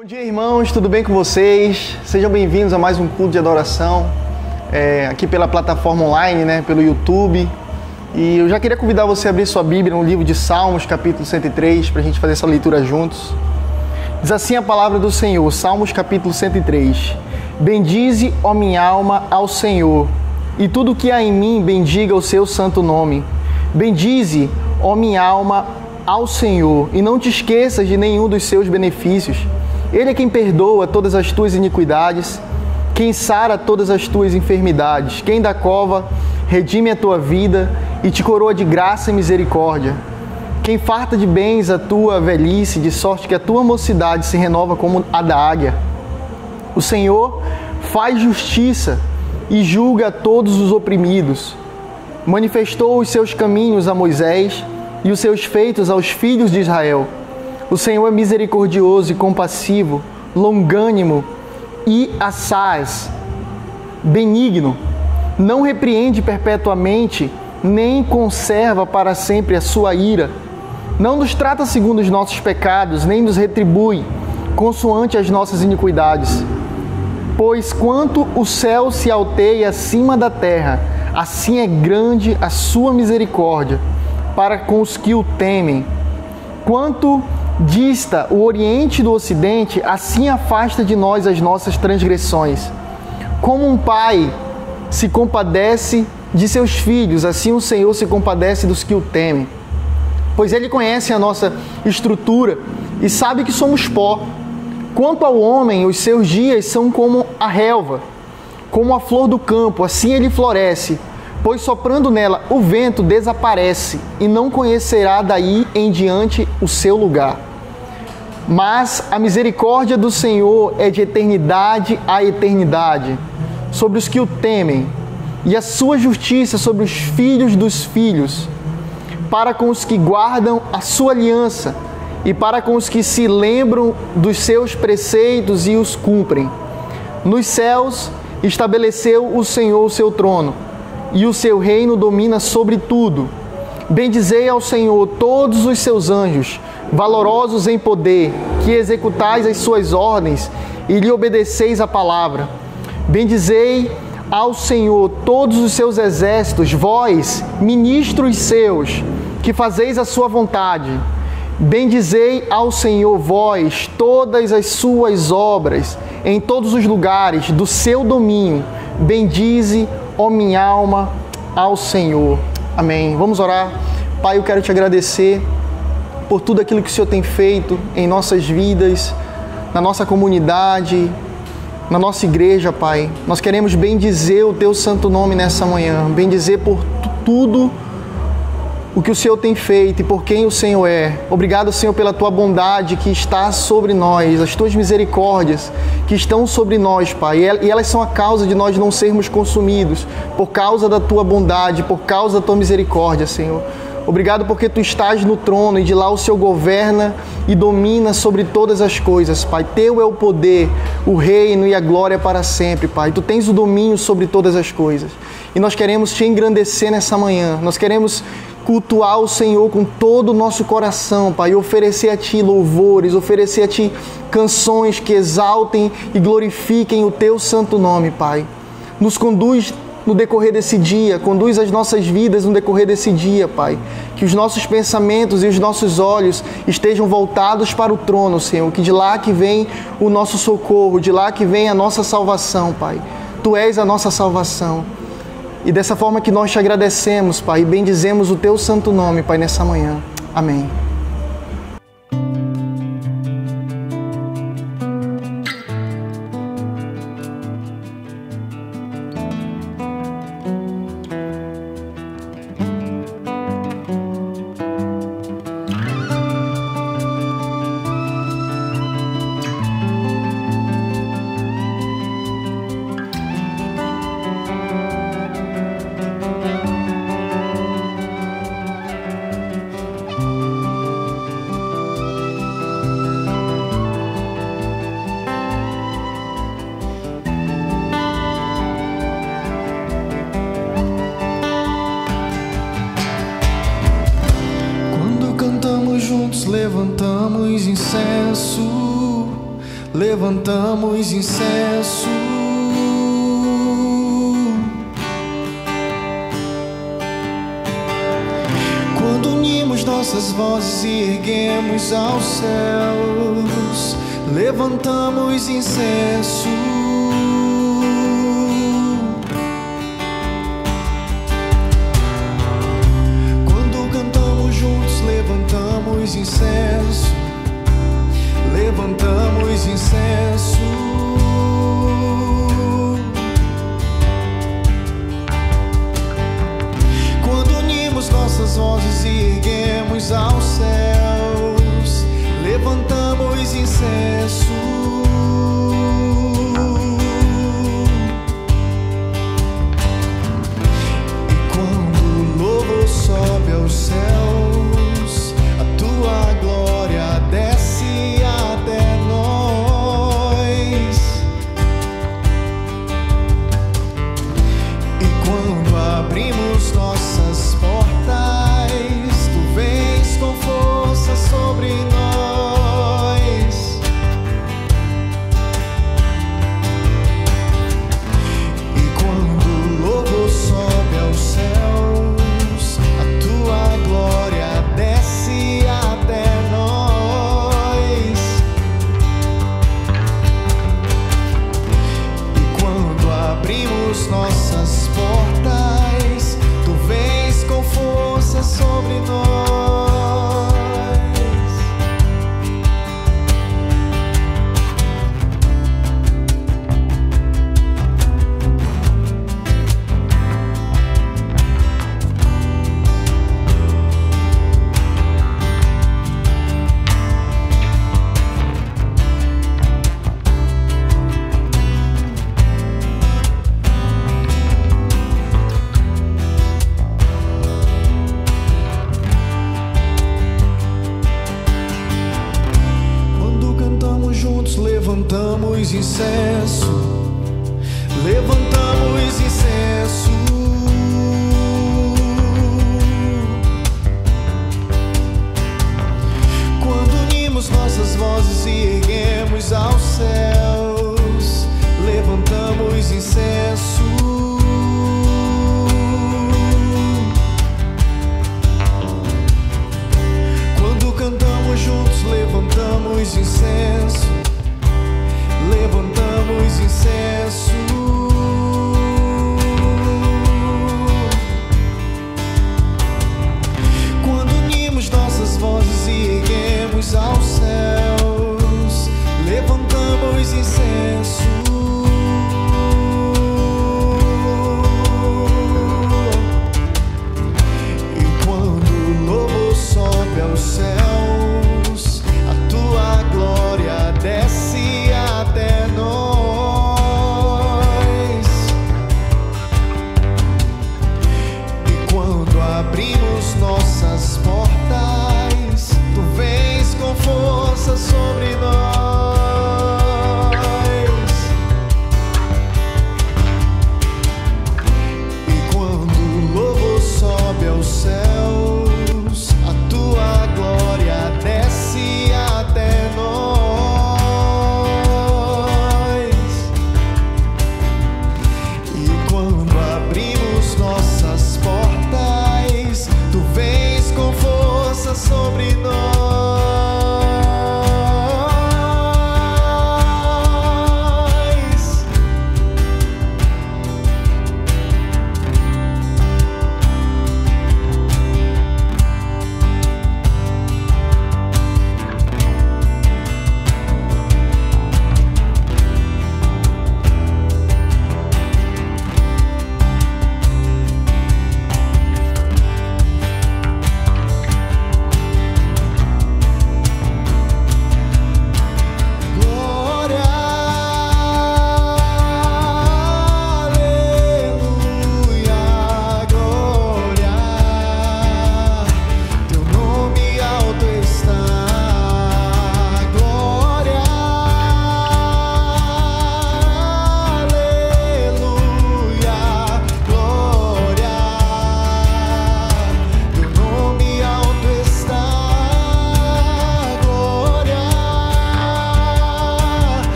Bom dia, irmãos, tudo bem com vocês? Sejam bem-vindos a mais um culto de adoração, aqui pela plataforma online, pelo YouTube. E eu já queria convidar você a abrir sua Bíblia no livro de Salmos, capítulo 103, para a gente fazer essa leitura juntos. Diz assim a palavra do Senhor, Salmos, capítulo 103. Bendize, ó minha alma, ao Senhor, e tudo que há em mim bendiga o seu santo nome. Bendize, ó minha alma, ao Senhor, e não te esqueças de nenhum dos seus benefícios. Ele é quem perdoa todas as tuas iniquidades, quem sara todas as tuas enfermidades, quem da cova redime a tua vida e te coroa de graça e misericórdia, quem farta de bens a tua velhice, de sorte que a tua mocidade se renova como a da águia. O Senhor faz justiça e julga a todos os oprimidos. Manifestou os seus caminhos a Moisés e os seus feitos aos filhos de Israel. O Senhor é misericordioso e compassivo, longânimo e assaz, benigno. Não repreende perpetuamente, nem conserva para sempre a sua ira. Não nos trata segundo os nossos pecados, nem nos retribui consoante as nossas iniquidades. Pois quanto o céu se alteia acima da terra, assim é grande a sua misericórdia para com os que o temem. Quanto dista o Oriente do Ocidente, assim afasta de nós as nossas transgressões. Como um pai se compadece de seus filhos, assim o Senhor se compadece dos que o temem. Pois Ele conhece a nossa estrutura e sabe que somos pó. Quanto ao homem, os seus dias são como a relva, como a flor do campo, assim ele floresce. Pois soprando nela o vento desaparece e não conhecerá daí em diante o seu lugar. Mas a misericórdia do Senhor é de eternidade a eternidade sobre os que o temem, e a sua justiça sobre os filhos dos filhos, para com os que guardam a sua aliança e para com os que se lembram dos seus preceitos e os cumprem. Nos céus estabeleceu o Senhor o seu trono, e o seu reino domina sobre tudo. Bendizei ao Senhor todos os seus anjos, valorosos em poder, que executais as suas ordens e lhe obedeceis a palavra. Bendizei ao Senhor todos os seus exércitos, vós, ministros seus, que fazeis a sua vontade. Bendizei ao Senhor, vós, todas as suas obras, em todos os lugares do seu domínio. Bendize, ó minha alma, ao Senhor. Amém. Vamos orar. Pai, eu quero te agradecer por tudo aquilo que o Senhor tem feito em nossas vidas, na nossa comunidade, na nossa igreja, Pai. Nós queremos bendizer o Teu santo nome nessa manhã, bendizer por tudo o que o Senhor tem feito e por quem o Senhor é. Obrigado, Senhor, pela Tua bondade que está sobre nós, as Tuas misericórdias que estão sobre nós, Pai. E elas são a causa de nós não sermos consumidos, por causa da Tua bondade, por causa da Tua misericórdia, Senhor. Obrigado porque Tu estás no trono e de lá o Senhor governa e domina sobre todas as coisas, Pai. Teu é o poder, o reino e a glória para sempre, Pai. Tu tens o domínio sobre todas as coisas. E nós queremos Te engrandecer nessa manhã. Nós queremos cultuar o Senhor com todo o nosso coração, Pai. E oferecer a Ti louvores, oferecer a Ti canções que exaltem e glorifiquem o Teu santo nome, Pai. Nos conduz no decorrer desse dia, conduz as nossas vidas no decorrer desse dia, Pai. Que os nossos pensamentos e os nossos olhos estejam voltados para o trono, Senhor. Que de lá que vem o nosso socorro, de lá que vem a nossa salvação, Pai. Tu és a nossa salvação. E dessa forma que nós Te agradecemos, Pai, e bendizemos o Teu santo nome, Pai, nessa manhã. Amém. levantamos incenso levantamos incenso. Quando unimos nossas vozes e erguemos aos céus, levantamos incenso. Quando cantamos juntos, levantamos incenso. Levantamos incenso. Quando unimos nossas vozes e erguemos aos céus, levantamos incenso. E quando o louvor sobe aos céus, a tua glória desce até nós. E quando abrimos nossas portas, tu vens com força sobre nós. E quando o louvor sobe aos céus, a tua glória desce até nós. E quando abrimos nossas portas, tu vens com força sobre nós. Levantamos incenso, levantamos incenso. Quando unimos nossas vozes e erguemos aos céus, levantamos incenso. Quando cantamos juntos, levantamos incenso. Levantamos incenso. Quando unimos nossas vozes e erguemos aos céus, levantamos incenso. E quando o louvor sobe aos céus, a tua glória desce até nós.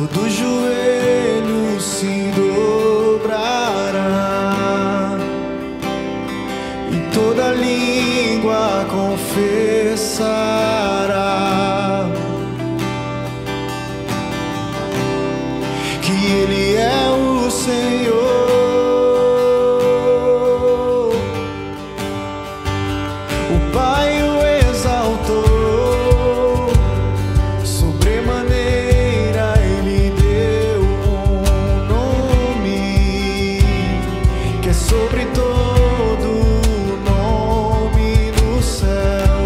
todo joelho se dobrará e toda língua confessará que Ele é o Senhor. O Pai o exaltou, sobremaneira Ele deu um nome que é sobre todo nome no céu,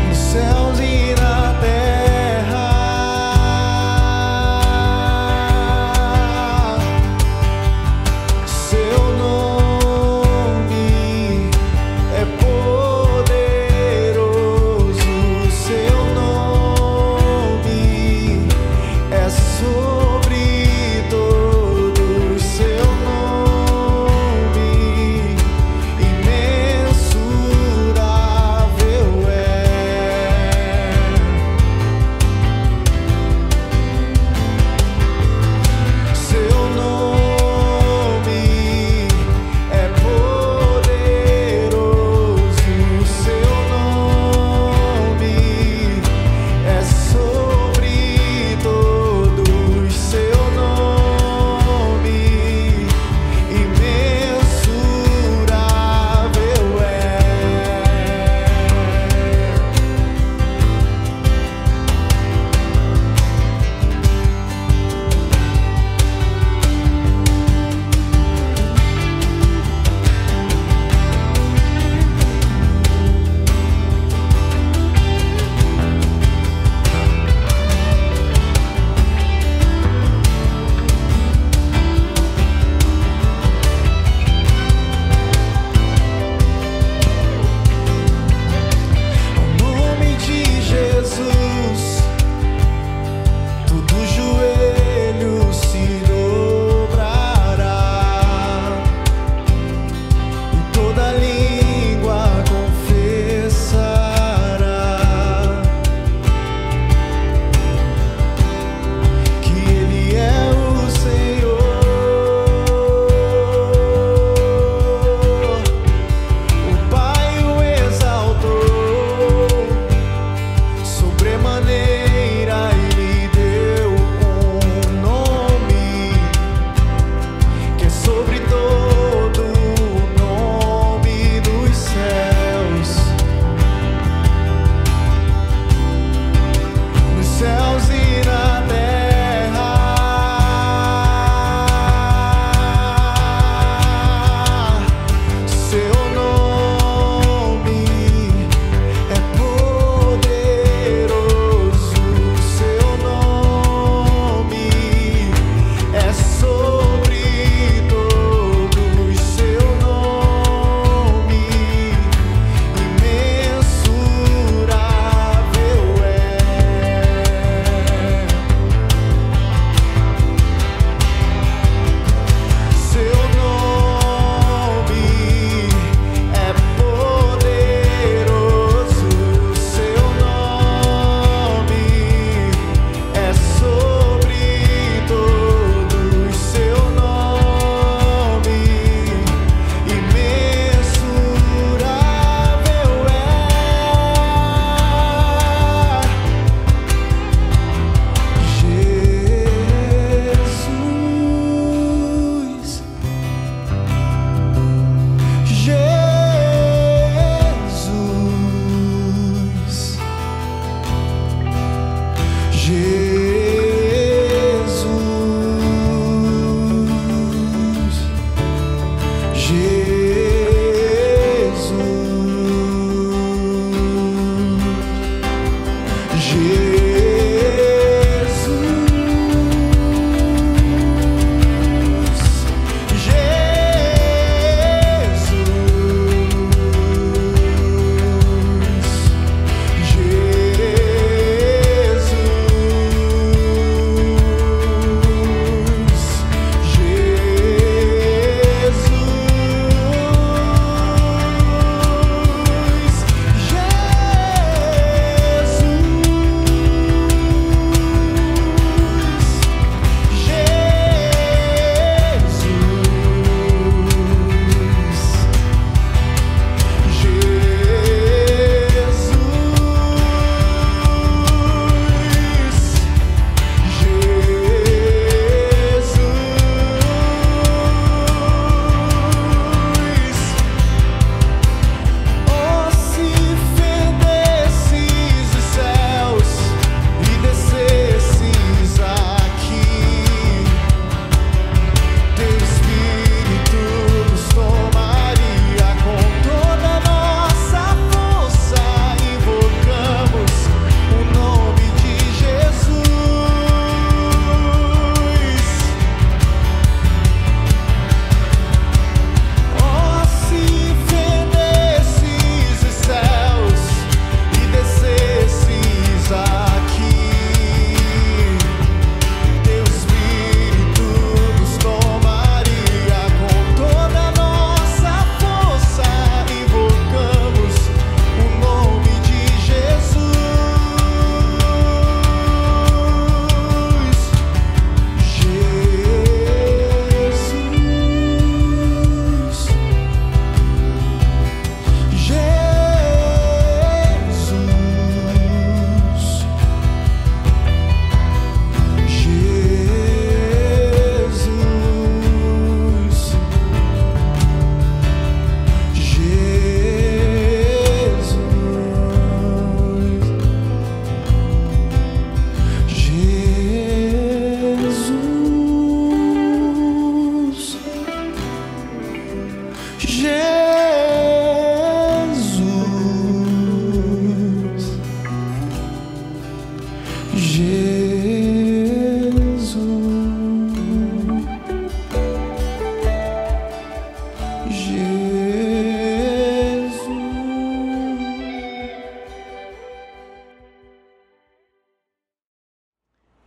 nos céus e na terra. Seu nome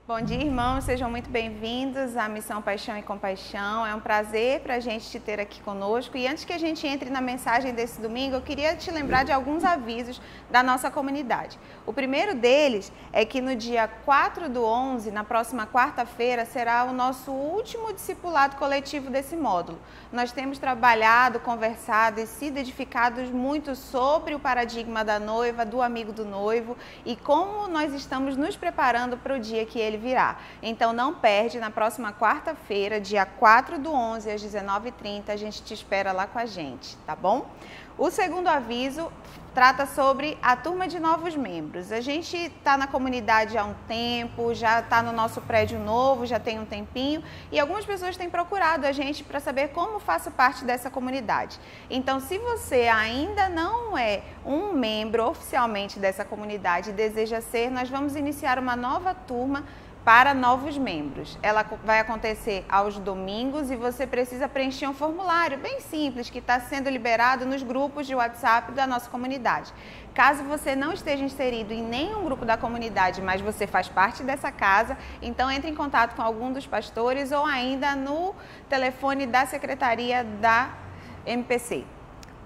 Bom dia, irmãos, sejam muito bem-vindos à Missão Paixão e Compaixão. É um prazer para a gente te ter aqui conosco. E antes que a gente entre na mensagem desse domingo, eu queria te lembrar de alguns avisos da nossa comunidade. O primeiro deles é que no dia 4/11, na próxima quarta-feira, será o nosso último discipulado coletivo desse módulo. Nós temos trabalhado, conversado e sido edificados muito sobre o paradigma da noiva, do amigo do noivo e como nós estamos nos preparando para o dia que ele virá. Então não perde, na próxima quarta-feira, dia 4/11, às 19h30, a gente te espera lá com a gente, tá bom? O segundo aviso trata sobre a turma de novos membros. A gente está na comunidade há um tempo, já está no nosso prédio novo, já tem um tempinho, e algumas pessoas têm procurado a gente para saber como faço parte dessa comunidade. Então, se você ainda não é um membro oficialmente dessa comunidade e deseja ser, nós vamos iniciar uma nova turma para novos membros. Ela vai acontecer aos domingos e você precisa preencher um formulário bem simples que está sendo liberado nos grupos de WhatsApp da nossa comunidade. Caso você não esteja inserido em nenhum grupo da comunidade, mas você faz parte dessa casa, então entre em contato com algum dos pastores ou ainda no telefone da secretaria da MPC.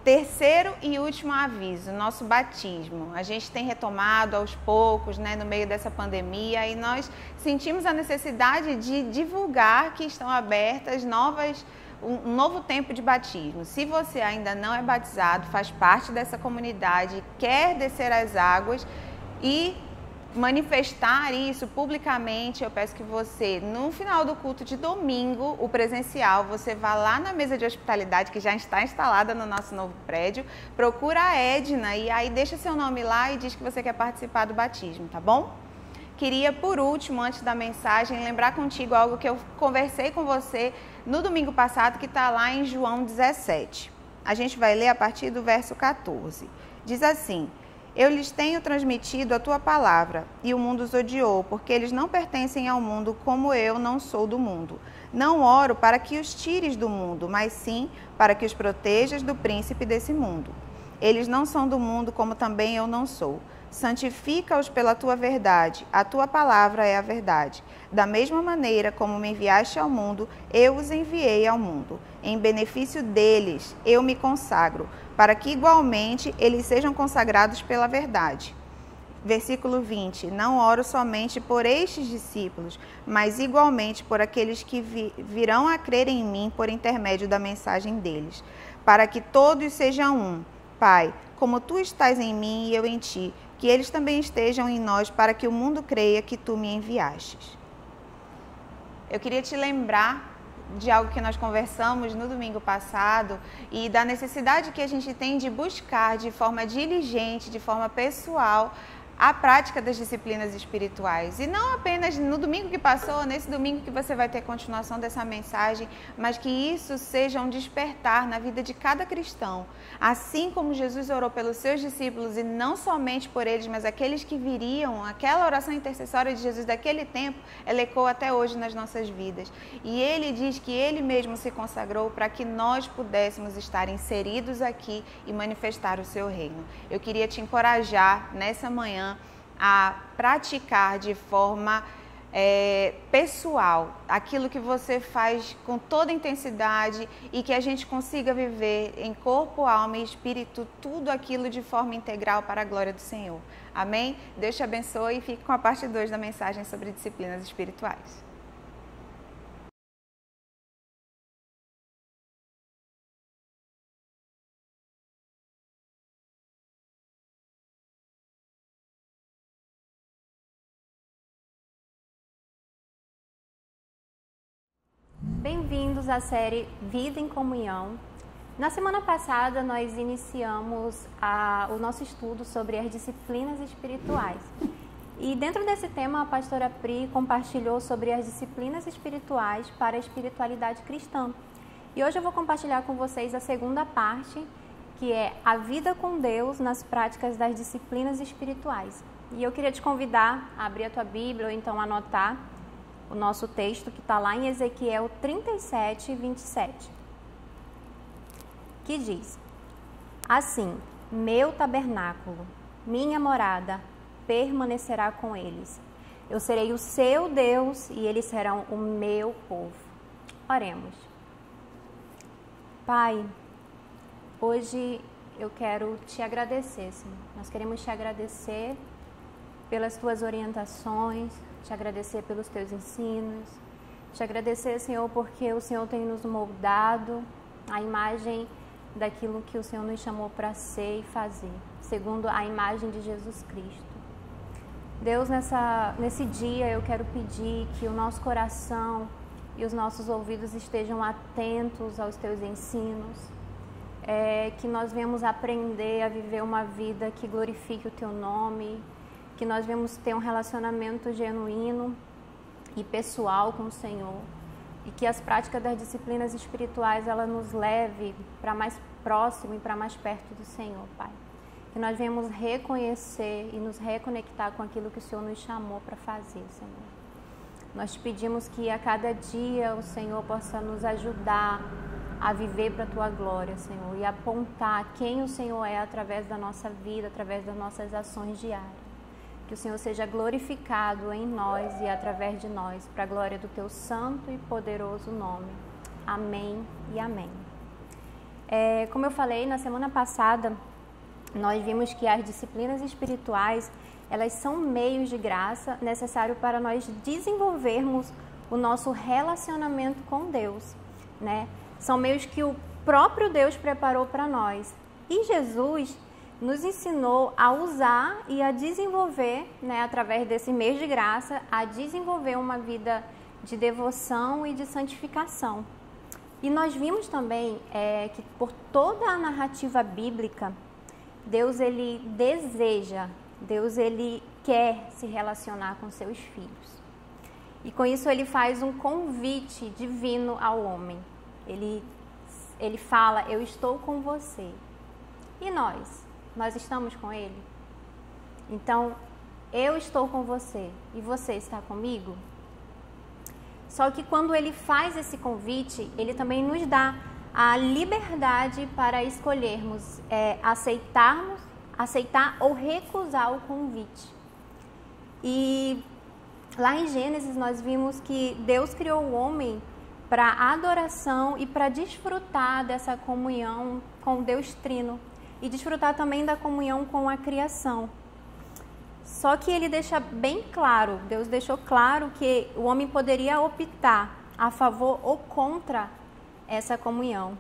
Terceiro e último aviso, nosso batismo. A gente tem retomado aos poucos, no meio dessa pandemia, e nós sentimos a necessidade de divulgar que estão abertas um novo tempo de batismo. Se você ainda não é batizado, faz parte dessa comunidade, quer descer as águas e manifestar isso publicamente, eu peço que você, no final do culto de domingo, o presencial, você vá lá na mesa de hospitalidade que já está instalada no nosso novo prédio, procura a Edna e aí deixa seu nome lá e diz que você quer participar do batismo, tá bom? Queria, por último, antes da mensagem, lembrar contigo algo que eu conversei com você no domingo passado, que está lá em João 17. A gente vai ler a partir do verso 14. Diz assim: eu lhes tenho transmitido a tua palavra, e o mundo os odiou, porque eles não pertencem ao mundo como eu não sou do mundo. Não oro para que os tires do mundo, mas sim para que os protejas do príncipe desse mundo. Eles não são do mundo como também eu não sou. Santifica-os pela tua verdade, a tua palavra é a verdade. Da mesma maneira como me enviaste ao mundo, eu os enviei ao mundo. Em benefício deles, eu me consagro, para que igualmente eles sejam consagrados pela verdade. Versículo 20, não oro somente por estes discípulos, mas igualmente por aqueles que virão a crer em mim por intermédio da mensagem deles, para que todos sejam um. Pai, como tu estás em mim e eu em ti, que eles também estejam em nós, para que o mundo creia que tu me enviastes. Eu queria te lembrar de algo que nós conversamos no domingo passado e da necessidade que a gente tem de buscar de forma diligente, de forma pessoal, a prática das disciplinas espirituais. E não apenas no domingo que passou, nesse domingo que você vai ter continuação dessa mensagem, mas que isso seja um despertar na vida de cada cristão. Assim como Jesus orou pelos seus discípulos, e não somente por eles, mas aqueles que viriam, aquela oração intercessória de Jesus daquele tempo, ela ecoa até hoje nas nossas vidas. E ele diz que ele mesmo se consagrou para que nós pudéssemos estar inseridos aqui e manifestar o seu reino. Eu queria te encorajar nessa manhã a praticar de forma pessoal aquilo que você faz com toda intensidade e que a gente consiga viver em corpo, alma e espírito tudo aquilo de forma integral para a glória do Senhor. Amém? Deus te abençoe e fique com a parte 2 da mensagem sobre disciplinas espirituais. Bem-vindos à série Vida em Comunhão. Na semana passada, nós iniciamos o nosso estudo sobre as disciplinas espirituais. E dentro desse tema, a pastora Pri compartilhou sobre as disciplinas espirituais para a espiritualidade cristã. E hoje eu vou compartilhar com vocês a segunda parte, que é a vida com Deus nas práticas das disciplinas espirituais. E eu queria te convidar a abrir a tua Bíblia ou então anotar o nosso texto que está lá em Ezequiel 37, 27. que diz: assim, meu tabernáculo, minha morada, permanecerá com eles. Eu serei o seu Deus e eles serão o meu povo. Oremos. Pai, hoje eu quero te agradecer, Senhor. Nós queremos te agradecer pelas tuas orientações, te agradecer pelos teus ensinos, te agradecer, Senhor, porque o Senhor tem nos moldado a imagem daquilo que o Senhor nos chamou para ser e fazer, segundo a imagem de Jesus Cristo. Deus, nesse dia eu quero pedir que o nosso coração e os nossos ouvidos estejam atentos aos teus ensinos, que nós venhamos aprender a viver uma vida que glorifique o teu nome, que nós venhamos ter um relacionamento genuíno e pessoal com o Senhor, e que as práticas das disciplinas espirituais ela nos leve para mais próximo e para mais perto do Senhor, Pai. Que nós venhamos reconhecer e nos reconectar com aquilo que o Senhor nos chamou para fazer, Senhor. Nós te pedimos que a cada dia o Senhor possa nos ajudar a viver para a Tua glória, Senhor, e apontar quem o Senhor é através da nossa vida, através das nossas ações diárias. Que o Senhor seja glorificado em nós e através de nós, para a glória do Teu santo e poderoso nome. Amém e amém. Como eu falei, na semana passada, nós vimos que as disciplinas espirituais, elas são meios de graça necessários para nós desenvolvermos o nosso relacionamento com Deus, né? São meios que o próprio Deus preparou para nós. E Jesus nos ensinou a usar e a desenvolver, né, através desse meio de graça, a desenvolver uma vida de devoção e de santificação. E nós vimos também que por toda a narrativa bíblica, Deus ele deseja, Deus ele quer se relacionar com seus filhos. E com isso ele faz um convite divino ao homem. Ele fala: eu estou com você. E nós? Nós estamos com Ele? Então, eu estou com você e você está comigo? Só que quando Ele faz esse convite, Ele também nos dá a liberdade para escolhermos aceitar ou recusar o convite. E lá em Gênesis nós vimos que Deus criou o homem para adoração e para desfrutar dessa comunhão com Deus Trino. E desfrutar também da comunhão com a criação. Só que ele deixa bem claro, Deus deixou claro que o homem poderia optar a favor ou contra essa comunhão.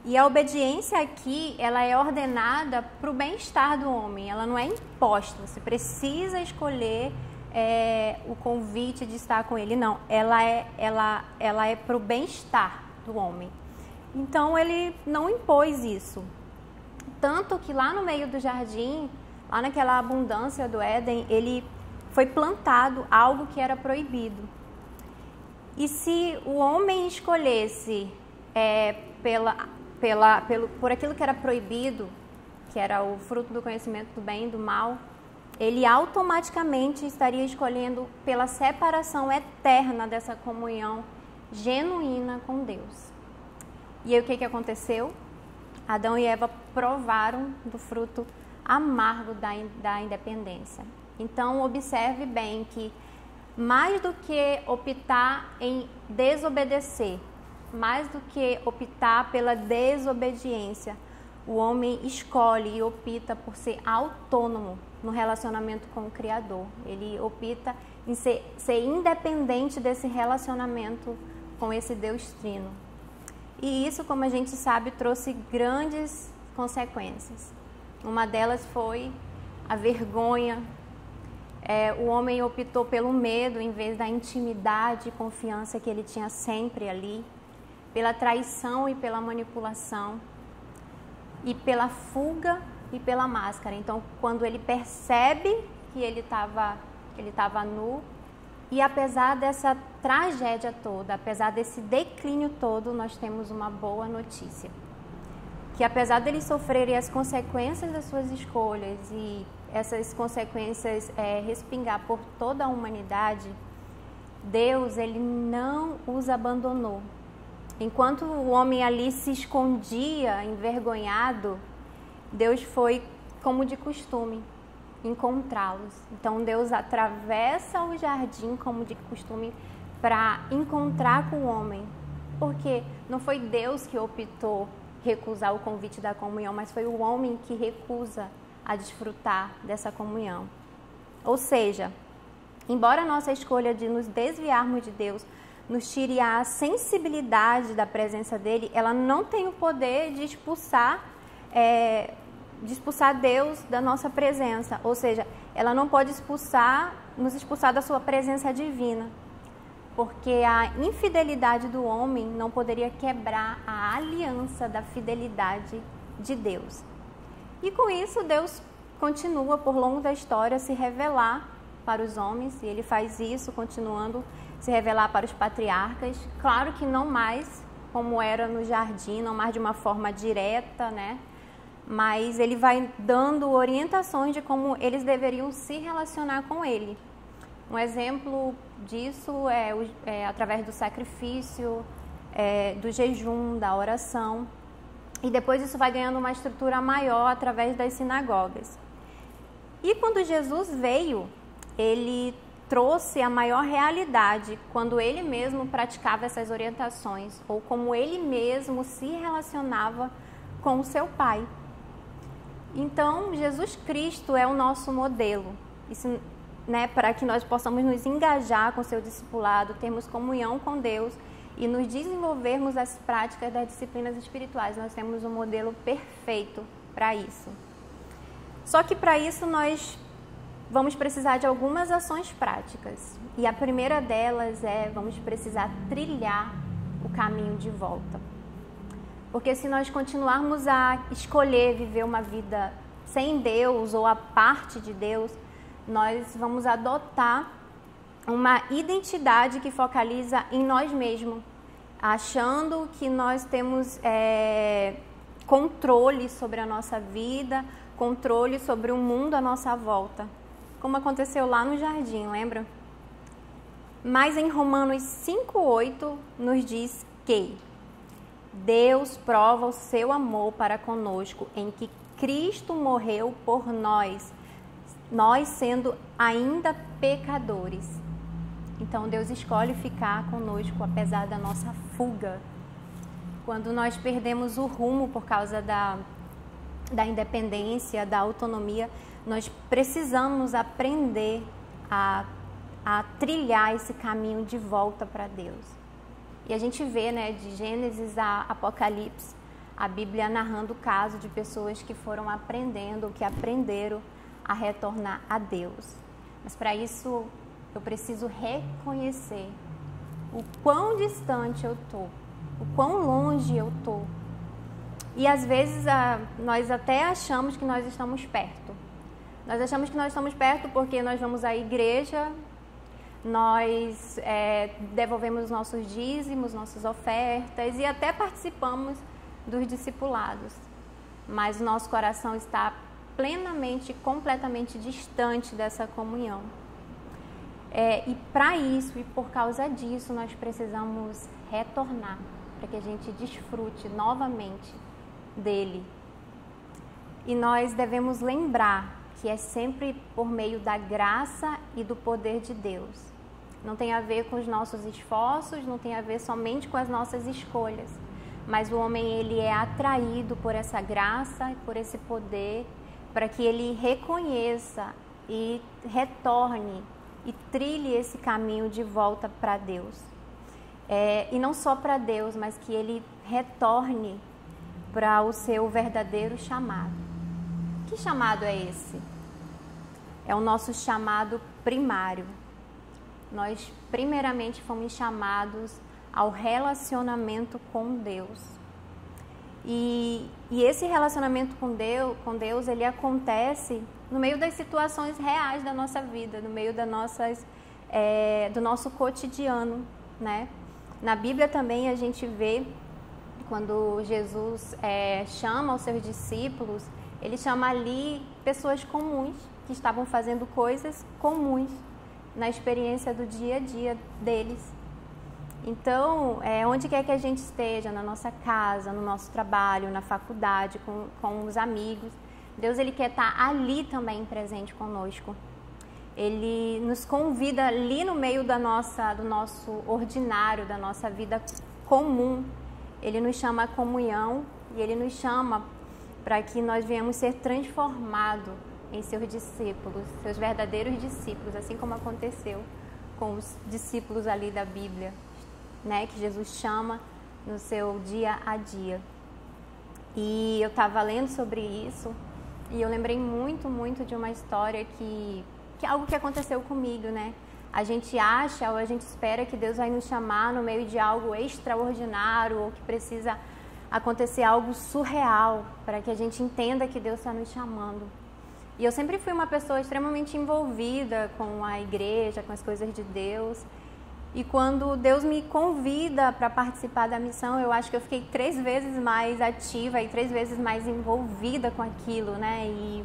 E a obediência aqui, ela é ordenada para o bem-estar do homem, ela não é imposta. Você precisa escolher o convite de estar com ele, não. Ela é para o bem-estar do homem. Então ele não impôs isso. Tanto que lá no meio do jardim, lá naquela abundância do Éden, ele foi plantado algo que era proibido. E se o homem escolhesse por aquilo que era proibido, que era o fruto do conhecimento do bem e do mal, ele automaticamente estaria escolhendo pela separação eterna dessa comunhão genuína com Deus. E aí o que aconteceu? Adão e Eva provaram do fruto amargo da independência. Então, observe bem que mais do que optar em desobedecer, mais do que optar pela desobediência, o homem escolhe e opta por ser autônomo no relacionamento com o Criador. Ele opta em ser independente desse relacionamento com esse Deus Trino. E isso, como a gente sabe, trouxe grandes consequências. Uma delas foi a vergonha. O homem optou pelo medo em vez da intimidade e confiança que ele tinha sempre ali, pela traição e pela manipulação, e pela fuga e pela máscara. Então, quando ele percebe que ele estava nu, e apesar dessa tragédia toda, apesar desse declínio todo, nós temos uma boa notícia. Que apesar deles sofrerem as consequências das suas escolhas e essas consequências respingar por toda a humanidade, Deus, ele não os abandonou. Enquanto o homem ali se escondia, envergonhado, Deus foi, como de costume, encontrá-los. Então Deus atravessa o jardim, como de costume, para encontrar com o homem. Porque não foi Deus que optou recusar o convite da comunhão, mas foi o homem que recusa a desfrutar dessa comunhão. Ou seja, embora a nossa escolha de nos desviarmos de Deus nos tire a sensibilidade da presença dele, ela não tem o poder de expulsar Deus da nossa presença. Ou seja, ela não pode nos expulsar da sua presença divina. Porque a infidelidade do homem não poderia quebrar a aliança da fidelidade de Deus. E com isso, Deus continua, por longo da história, a se revelar para os homens, e ele faz isso continuando a se revelar para os patriarcas. Claro que não mais como era no jardim, não mais de uma forma direta, né? Mas ele vai dando orientações de como eles deveriam se relacionar com ele. Um exemplo disso é através do sacrifício, do jejum, da oração. E depois isso vai ganhando uma estrutura maior através das sinagogas. E quando Jesus veio, ele trouxe a maior realidade quando ele mesmo praticava essas orientações, ou como ele mesmo se relacionava com o seu Pai. Então, Jesus Cristo é o nosso modelo. Isso, né, para que nós possamos nos engajar com o seu discipulado, termos comunhão com Deus e nos desenvolvermos as práticas das disciplinas espirituais. Nós temos um modelo perfeito para isso. Só que para isso nós vamos precisar de algumas ações práticas. E a primeira delas vamos precisar trilhar o caminho de volta. Porque se nós continuarmos a escolher viver uma vida sem Deus ou a parte de Deus, nós vamos adotar uma identidade que focaliza em nós mesmos, achando que nós temos controle sobre a nossa vida, controle sobre o mundo à nossa volta, como aconteceu lá no jardim, lembra? Mas em Romanos 5:8 nos diz que Deus prova o seu amor para conosco em que Cristo morreu por nós sendo ainda pecadores. Então Deus escolhe ficar conosco apesar da nossa fuga. Quando nós perdemos o rumo por causa da independência, da autonomia, nós precisamos aprender a trilhar esse caminho de volta para Deus. E a gente vê, né, de Gênesis a Apocalipse, a Bíblia narrando o caso de pessoas que foram aprendendo, que aprenderam a retornar a Deus. Mas para isso eu preciso reconhecer o quão distante eu estou, o quão longe eu estou. E às vezes nós até achamos que nós estamos perto. Nós achamos que nós estamos perto porque nós vamos à igreja, nós devolvemos nossos dízimos, nossas ofertas e até participamos dos discipulados. Mas o nosso coração está plenamente, completamente distante dessa comunhão. E para isso, e por causa disso, nós precisamos retornar, para que a gente desfrute novamente dele. E nós devemos lembrar que é sempre por meio da graça e do poder de Deus. Não tem a ver com os nossos esforços, não tem a ver somente com as nossas escolhas. Mas o homem, ele é atraído por essa graça e por esse poder, para que ele reconheça e retorne e trilhe esse caminho de volta para Deus. E não só para Deus, mas que ele retorne para o seu verdadeiro chamado. Que chamado é esse? É o nosso chamado primário. Nós primeiramente fomos chamados ao relacionamento com Deus. E esse relacionamento com Deus, ele acontece no meio das situações reais da nossa vida, no meio das do nosso cotidiano, né? Na Bíblia também a gente vê, quando Jesus chama os seus discípulos, ele chama ali pessoas comuns, que estavam fazendo coisas comuns na experiência do dia a dia deles. Então, onde quer que a gente esteja, na nossa casa, no nosso trabalho, na faculdade, com os amigos, Deus ele quer estar ali também presente conosco. Ele nos convida ali no meio do nosso ordinário, da nossa vida comum. Ele nos chama à comunhão e Ele nos chama para que nós venhamos ser transformados em seus discípulos, seus verdadeiros discípulos, assim como aconteceu com os discípulos ali da Bíblia, né, que Jesus chama no seu dia a dia. E eu estava lendo sobre isso e eu lembrei muito, muito de uma história que algo que aconteceu comigo, né? A gente acha ou a gente espera que Deus vai nos chamar no meio de algo extraordinário ou que precisa acontecer algo surreal para que a gente entenda que Deus está nos chamando. E eu sempre fui uma pessoa extremamente envolvida com a igreja, com as coisas de Deus. E quando Deus me convida para participar da missão, eu acho que eu fiquei 3 vezes mais ativa e 3 vezes mais envolvida com aquilo, né? E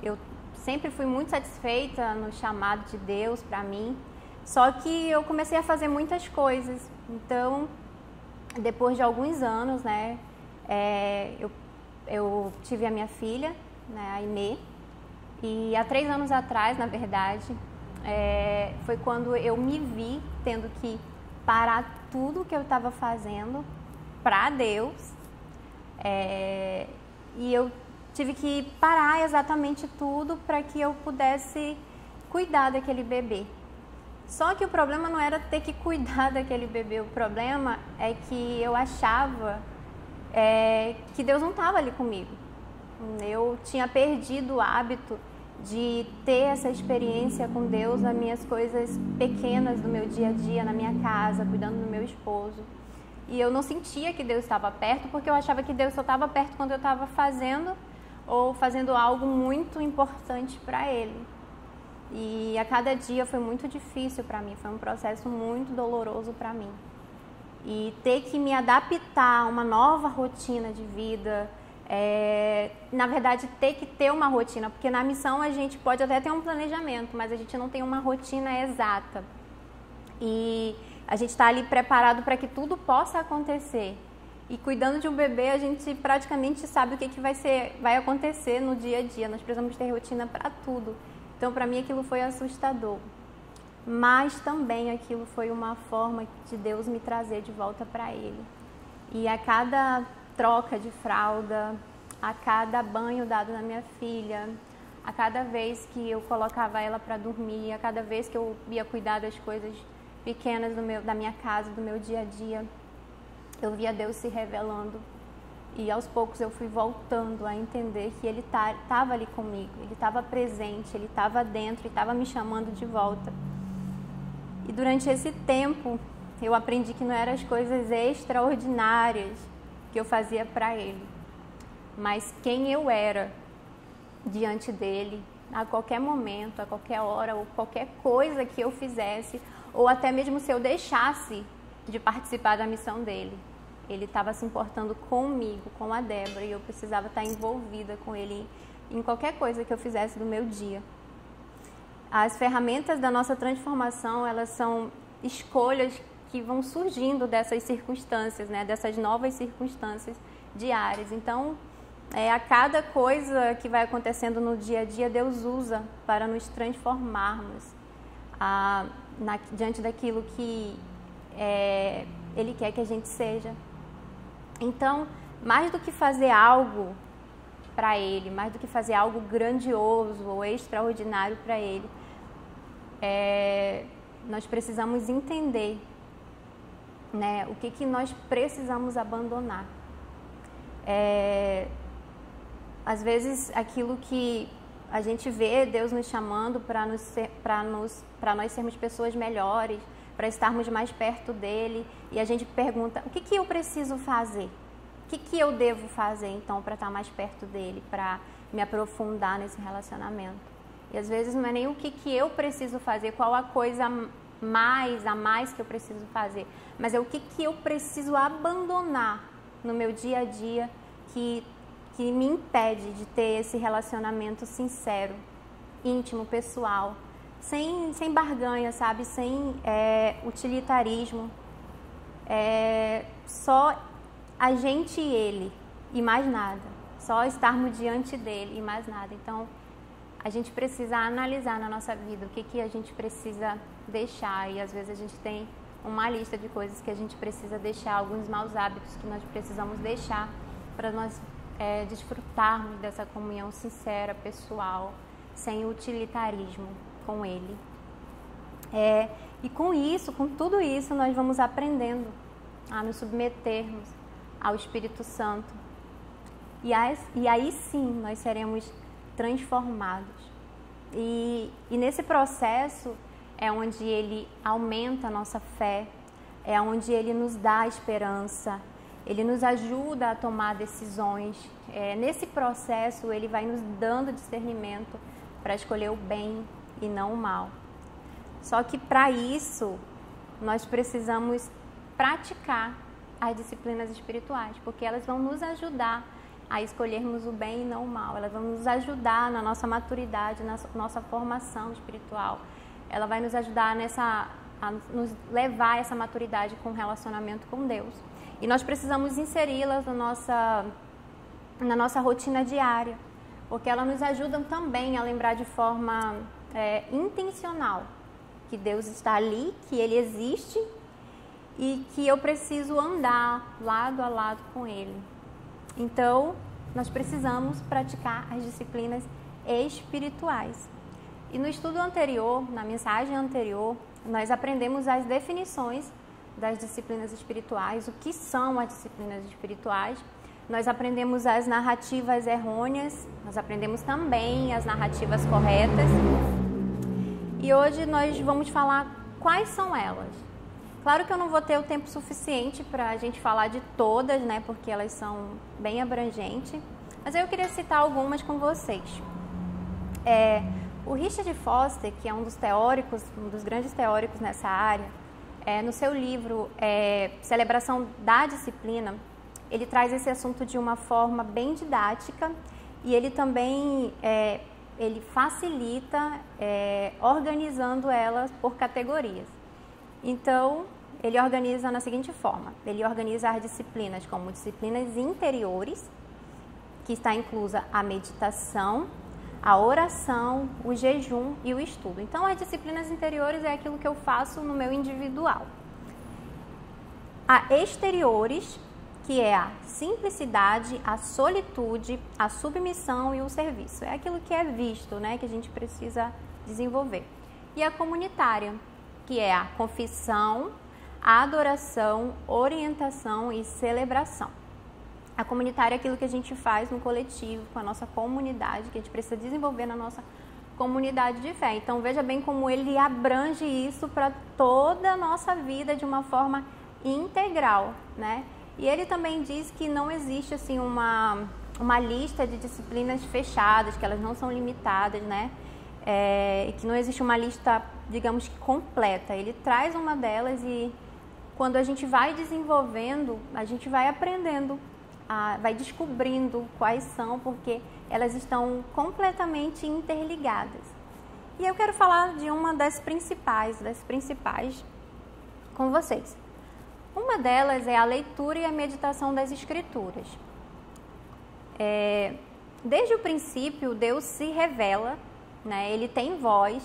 eu sempre fui muito satisfeita no chamado de Deus para mim. Só que eu comecei a fazer muitas coisas. Então, depois de alguns anos, né, eu tive a minha filha, né, a Inê. E há 3 anos atrás, na verdade, foi quando eu me vi tendo que parar tudo que eu estava fazendo para Deus. E eu tive que parar exatamente tudo para que eu pudesse cuidar daquele bebê. Só que o problema não era ter que cuidar daquele bebê, o problema é que eu achava que Deus não estava ali comigo. Eu tinha perdido o hábito de ter essa experiência com Deus nas minhas coisas pequenas do meu dia a dia, na minha casa, cuidando do meu esposo. E eu não sentia que Deus estava perto, porque eu achava que Deus só estava perto quando eu estava fazendo algo muito importante para Ele. E a cada dia foi muito difícil para mim, foi um processo muito doloroso para mim. E ter que me adaptar a uma nova rotina de vida, na verdade ter que ter uma rotina, porque na missão a gente pode até ter um planejamento, mas a gente não tem uma rotina exata. E a gente está ali preparado para que tudo possa acontecer. E cuidando de um bebê, a gente praticamente sabe o que vai acontecer no dia a dia. Nós precisamos ter rotina para tudo. Então, para mim, aquilo foi assustador. Mas também aquilo foi uma forma de Deus me trazer de volta para Ele. E a cada troca de fralda, a cada banho dado na minha filha, a cada vez que eu colocava ela para dormir, a cada vez que eu ia cuidar das coisas pequenas da minha casa, do meu dia a dia, eu via Deus se revelando. E aos poucos eu fui voltando a entender que Ele estava ali comigo, Ele estava presente, Ele estava dentro e estava me chamando de volta. E durante esse tempo eu aprendi que não eram as coisas extraordinárias que eu fazia para Ele, mas quem eu era diante dEle, a qualquer momento, a qualquer hora, ou qualquer coisa que eu fizesse, ou até mesmo se eu deixasse de participar da missão dEle. Ele estava se importando comigo, com a Débora, e eu precisava estar envolvida com Ele em qualquer coisa que eu fizesse do meu dia. As ferramentas da nossa transformação, elas são escolhas que vão surgindo dessas circunstâncias, né? Dessas novas circunstâncias diárias. Então, a cada coisa que vai acontecendo no dia a dia, Deus usa para nos transformarmos diante daquilo que Ele quer que a gente seja. Então, mais do que fazer algo para Ele, mais do que fazer algo grandioso ou extraordinário para Ele, nós precisamos entender, né, o que nós precisamos abandonar. Às vezes, aquilo que a gente vê Deus nos chamando para nós sermos pessoas melhores, para estarmos mais perto dEle, e a gente pergunta, o que eu preciso fazer? O que eu devo fazer, então, para estar mais perto dEle, para me aprofundar nesse relacionamento? E às vezes não é nem o que eu preciso fazer, qual a coisa a mais que eu preciso fazer, mas é o que eu preciso abandonar no meu dia a dia que me impede de ter esse relacionamento sincero, íntimo, pessoal, sem barganha, sabe? Sem utilitarismo. só a gente e ele e mais nada. Só estarmos diante dele e mais nada. Então, a gente precisa analisar na nossa vida o que a gente precisa deixar. E às vezes a gente tem uma lista de coisas que a gente precisa deixar, alguns maus hábitos que nós precisamos deixar para nós desfrutarmos dessa comunhão sincera, pessoal, sem utilitarismo com ele. E com isso, com tudo isso, nós vamos aprendendo a nos submetermos ao Espírito Santo. E aí sim nós seremos transformados. E nesse processo é onde ele aumenta a nossa fé, é onde ele nos dá esperança, ele nos ajuda a tomar decisões. Nesse processo ele vai nos dando discernimento para escolher o bem e não o mal. Só que para isso nós precisamos praticar as disciplinas espirituais, porque elas vão nos ajudar a escolhermos o bem e não o mal. Elas vão nos ajudar na nossa maturidade, na nossa formação espiritual. Ela vai nos ajudar a nos levar a essa maturidade com relacionamento com Deus. E nós precisamos inseri-las na nossa rotina diária, porque elas nos ajudam também a lembrar de forma intencional que Deus está ali, que Ele existe e que eu preciso andar lado a lado com Ele. Então, nós precisamos praticar as disciplinas espirituais. E no estudo anterior, na mensagem anterior, nós aprendemos as definições das disciplinas espirituais, o que são as disciplinas espirituais. Nós aprendemos as narrativas errôneas, nós aprendemos também as narrativas corretas. E hoje nós vamos falar quais são elas. Claro que eu não vou ter o tempo suficiente para a gente falar de todas, né, porque elas são bem abrangentes, mas eu queria citar algumas com vocês. O Richard Foster, que é um dos teóricos, um dos grandes teóricos nessa área, no seu livro Celebração da Disciplina, ele traz esse assunto de uma forma bem didática e ele também ele facilita organizando elas por categorias. Então, ele organiza na seguinte forma: ele organiza as disciplinas como disciplinas interiores, que está inclusa a meditação, a oração, o jejum e o estudo. Então, as disciplinas interiores é aquilo que eu faço no meu individual. A exteriores, que é a simplicidade, a solitude, a submissão e o serviço. É aquilo que é visto, né, que a gente precisa desenvolver. E a comunitária, que é a confissão, a adoração, orientação e celebração. A comunitária é aquilo que a gente faz no coletivo, com a nossa comunidade, que a gente precisa desenvolver na nossa comunidade de fé. Então, veja bem como ele abrange isso para toda a nossa vida de uma forma integral, né? E ele também diz que não existe assim uma lista de disciplinas fechadas, que elas não são limitadas, né? E que não existe uma lista, digamos, completa. Ele traz uma delas e quando a gente vai desenvolvendo, a gente vai aprendendo, vai descobrindo quais são, porque elas estão completamente interligadas. E eu quero falar de uma das principais com vocês. Uma delas é a leitura e a meditação das Escrituras. Desde o princípio, Deus se revela, né? Ele tem voz,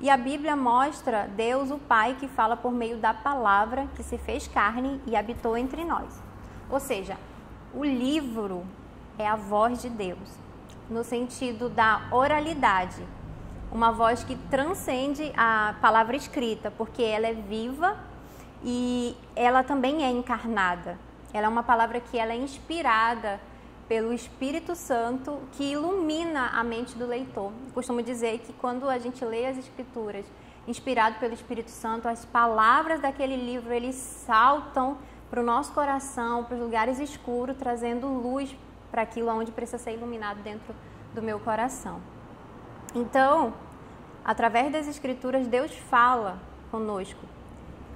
e a Bíblia mostra Deus, o Pai, que fala por meio da palavra, que se fez carne e habitou entre nós. Ou seja, o livro é a voz de Deus, no sentido da oralidade, uma voz que transcende a palavra escrita, porque ela é viva e ela também é encarnada. Ela é uma palavra que ela é inspirada pelo Espírito Santo, que ilumina a mente do leitor. Eu costumo dizer que quando a gente lê as Escrituras inspirado pelo Espírito Santo, as palavras daquele livro, eles saltam para o nosso coração, para os lugares escuros, trazendo luz para aquilo onde precisa ser iluminado dentro do meu coração. Então, através das Escrituras, Deus fala conosco.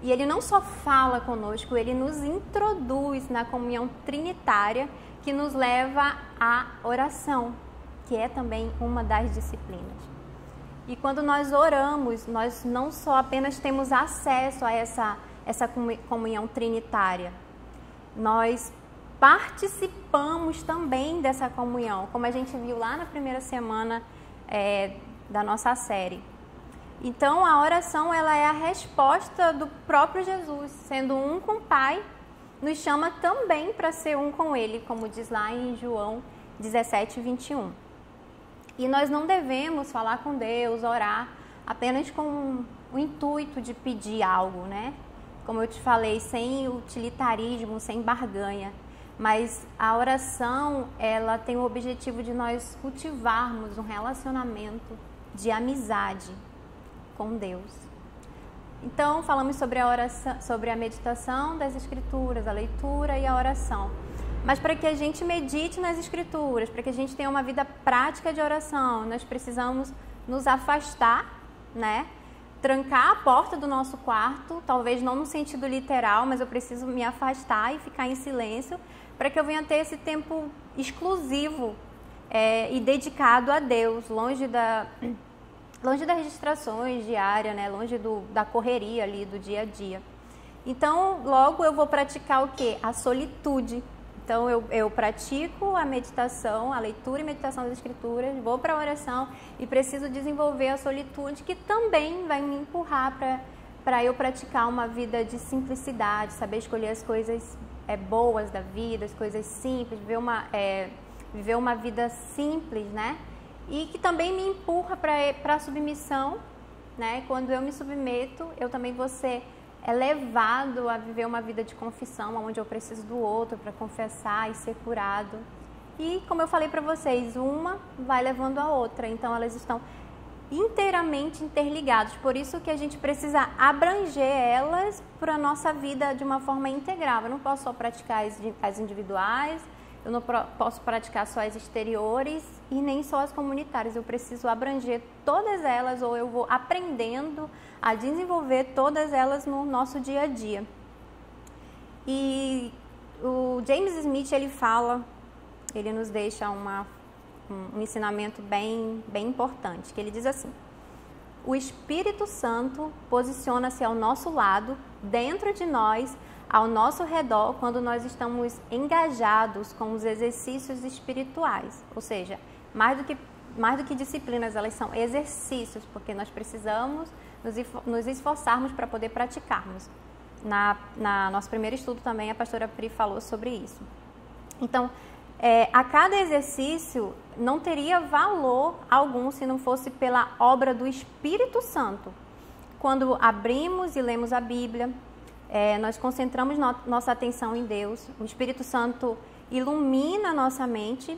E Ele não só fala conosco, Ele nos introduz na comunhão trinitária, que nos leva à oração, que é também uma das disciplinas. E quando nós oramos, nós não só apenas temos acesso a essa essa comunhão trinitária. Nós participamos também dessa comunhão, como a gente viu lá na primeira semana da nossa série. Então, a oração ela é a resposta do próprio Jesus, sendo um com o Pai, nos chama também para ser um com Ele, como diz lá em João 17, 21. E nós não devemos falar com Deus, orar, apenas com o intuito de pedir algo, né? Como eu te falei, sem utilitarismo, sem barganha. Mas a oração, ela tem o objetivo de nós cultivarmos um relacionamento de amizade com Deus. Então, falamos sobre a oração, sobre a meditação das Escrituras, a leitura e a oração. Mas para que a gente medite nas Escrituras, para que a gente tenha uma vida prática de oração, nós precisamos nos afastar, né? Trancar a porta do nosso quarto, talvez não no sentido literal, mas eu preciso me afastar e ficar em silêncio para que eu venha ter esse tempo exclusivo e dedicado a Deus, longe das distrações diárias, né? Longe da correria ali do dia a dia. Então, logo eu vou praticar o quê? A solitude. Então, eu pratico a meditação, a leitura e meditação das Escrituras, vou para a oração e preciso desenvolver a solitude, que também vai me empurrar para eu praticar uma vida de simplicidade, saber escolher as coisas boas da vida, as coisas simples, viver uma vida simples, né? E que também me empurra para a submissão, né? Quando eu me submeto, eu também vou ser levado a viver uma vida de confissão, onde eu preciso do outro para confessar e ser curado. E, como eu falei para vocês, uma vai levando a outra, então elas estão inteiramente interligadas. Por isso que a gente precisa abranger elas para a nossa vida de uma forma integral. Eu não posso só praticar as individuais, eu não posso praticar só as exteriores e nem só as comunitárias. Eu preciso abranger todas elas, ou eu vou aprendendo a desenvolver todas elas no nosso dia a dia. E o James Smith, ele nos deixa um ensinamento bem importante, que ele diz assim: o Espírito Santo posiciona-se ao nosso lado, dentro de nós, ao nosso redor, quando nós estamos engajados com os exercícios espirituais. Ou seja, mais do que disciplinas, elas são exercícios, porque nós precisamos nos esforçarmos para poder praticarmos. Na nosso primeiro estudo também, a pastora Pri falou sobre isso. Então, a cada exercício não teria valor algum se não fosse pela obra do Espírito Santo. Quando abrimos e lemos a Bíblia, nós concentramos nossa atenção em Deus, o Espírito Santo ilumina a nossa mente,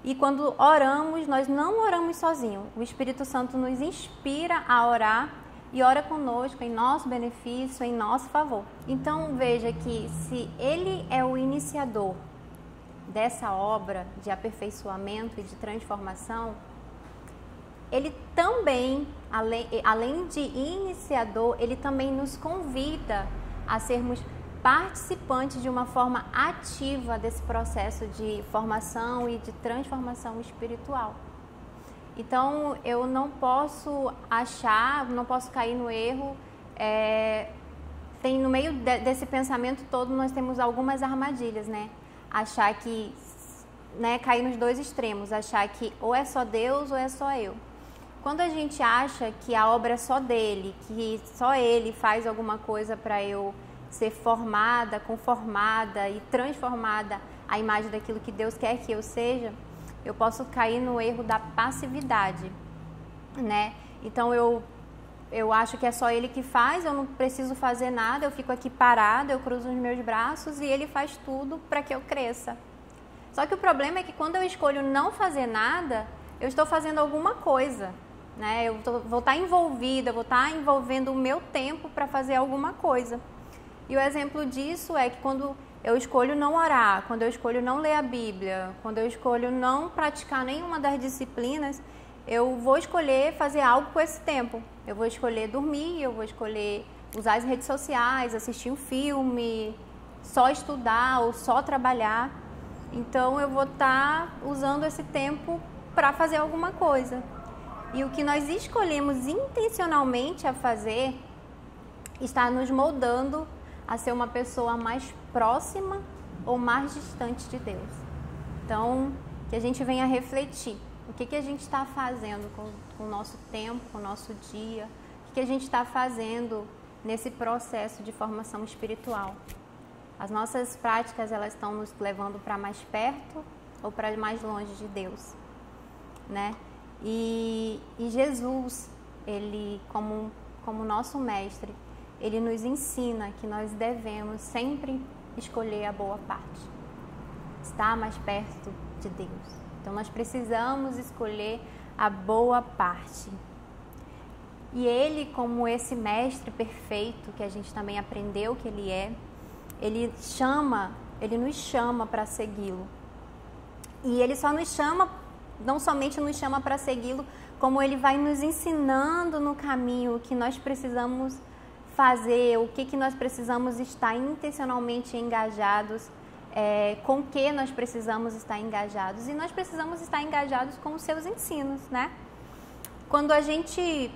e quando oramos, nós não oramos sozinhos. O Espírito Santo nos inspira a orar e ora conosco em nosso benefício, em nosso favor. Então, veja que se Ele é o iniciador dessa obra de aperfeiçoamento e de transformação, Ele também, além de iniciador, Ele também nos convida a sermos participantes de uma forma ativa desse processo de formação e de transformação espiritual. Então, eu não posso cair no erro, no meio desse pensamento todo nós temos algumas armadilhas, né? Achar que, cair nos dois extremos, achar que ou é só Deus ou é só eu. Quando a gente acha que a obra é só dele, que só ele faz alguma coisa para eu ser formada, conformada e transformada à imagem daquilo que Deus quer que eu seja, eu posso cair no erro da passividade, né? Então eu acho que é só ele que faz, eu não preciso fazer nada, eu fico aqui parada, eu cruzo os meus braços e ele faz tudo para que eu cresça. Só que o problema é que quando eu escolho não fazer nada, eu estou fazendo alguma coisa, né? Eu vou estar envolvida, vou estar envolvendo o meu tempo para fazer alguma coisa. E o exemplo disso é que quando eu escolho não orar, quando eu escolho não ler a Bíblia, quando eu escolho não praticar nenhuma das disciplinas, eu vou escolher fazer algo com esse tempo. Eu vou escolher dormir, eu vou escolher usar as redes sociais, assistir um filme, só estudar ou só trabalhar. Então eu vou estar usando esse tempo para fazer alguma coisa. E o que nós escolhemos intencionalmente a fazer está nos moldando a ser uma pessoa mais próxima ou mais distante de Deus. Então, que a gente venha refletir o que a gente está fazendo com o nosso tempo, com o nosso dia, o que a gente está fazendo nesse processo de formação espiritual. As nossas práticas, elas estão nos levando para mais perto ou para mais longe de Deus, né? E Jesus, ele como nosso mestre, ele nos ensina que nós devemos sempre escolher a boa parte, estar mais perto de Deus. Então nós precisamos escolher a boa parte. E ele, como esse mestre perfeito que a gente também aprendeu que ele é, ele nos chama para segui-lo. E ele só nos chama, não somente nos chama para segui-lo, como ele vai nos ensinando no caminho o que nós precisamos fazer, o que nós precisamos estar intencionalmente engajados, com o que nós precisamos estar engajados. E nós precisamos estar engajados com os seus ensinos, né? Quando a gente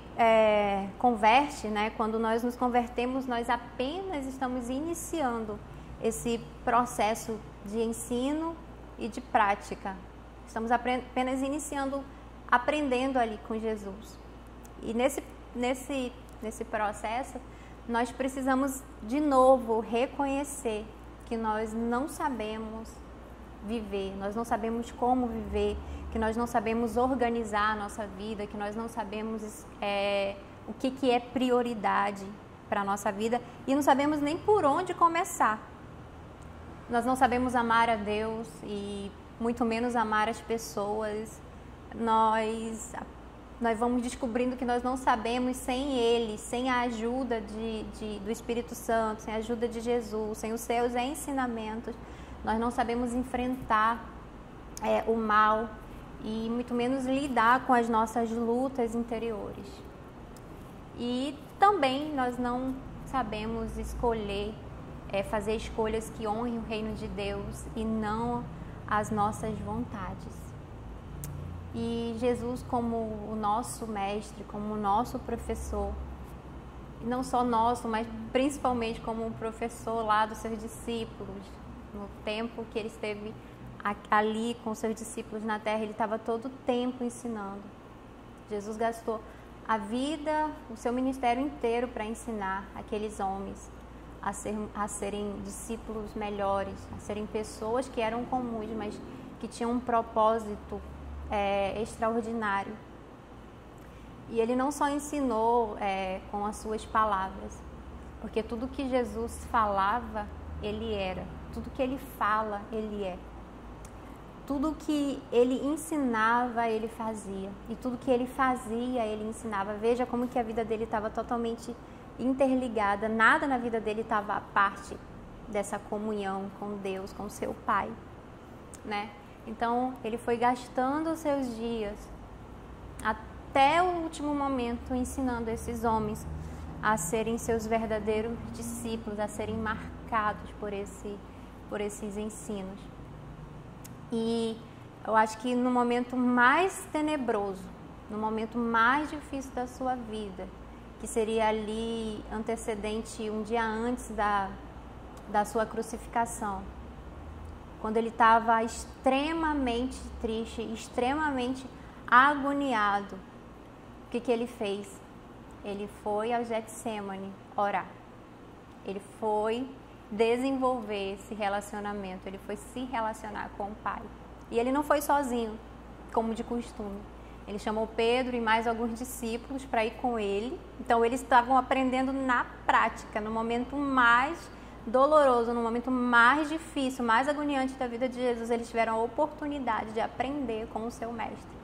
converte, né, quando nós nos convertemos, nós apenas estamos iniciando esse processo de ensino e de prática. Estamos apenas iniciando, aprendendo ali com Jesus. E nesse processo, nós precisamos de novo reconhecer que nós não sabemos viver, nós não sabemos como viver, que nós não sabemos organizar a nossa vida, que nós não sabemos o que é prioridade para a nossa vida e não sabemos nem por onde começar. Nós não sabemos amar a Deus e muito menos amar as pessoas. Nós vamos descobrindo que nós não sabemos sem Ele, sem a ajuda do Espírito Santo, sem a ajuda de Jesus, sem os seus ensinamentos. Nós não sabemos enfrentar o mal e muito menos lidar com as nossas lutas interiores. E também nós não sabemos escolher, fazer escolhas que honrem o reino de Deus e não as nossas vontades. E Jesus, como o nosso mestre, como o nosso professor, e não só nosso, mas principalmente como um professor lá dos seus discípulos, no tempo que ele esteve ali com seus discípulos na terra, ele estava todo o tempo ensinando. Jesus gastou a vida, o seu ministério inteiro para ensinar aqueles homens a serem discípulos melhores, a serem pessoas que eram comuns, mas que tinham um propósito extraordinário. E ele não só ensinou com as suas palavras, porque tudo que Jesus falava, ele era. Tudo que ele fala, ele é. Tudo que ele ensinava, ele fazia. E tudo que ele fazia, ele ensinava. Veja como que a vida dele estava totalmente interligada. Nada na vida dele estava à parte dessa comunhão com Deus, com seu Pai, né? Então, ele foi gastando os seus dias até o último momento ensinando esses homens a serem seus verdadeiros discípulos, a serem marcados por esses ensinos. E eu acho que no momento mais tenebroso, no momento mais difícil da sua vida, que seria ali antecedente, um dia antes da sua crucificação, quando ele estava extremamente triste, extremamente agoniado, o que ele fez? Ele foi ao Getsêmani orar. Ele foi desenvolver esse relacionamento, ele foi se relacionar com o Pai. E ele não foi sozinho, como de costume. Ele chamou Pedro e mais alguns discípulos para ir com ele. Então eles estavam aprendendo na prática, no momento mais doloroso, no momento mais difícil, mais agoniante da vida de Jesus, eles tiveram a oportunidade de aprender com o seu mestre.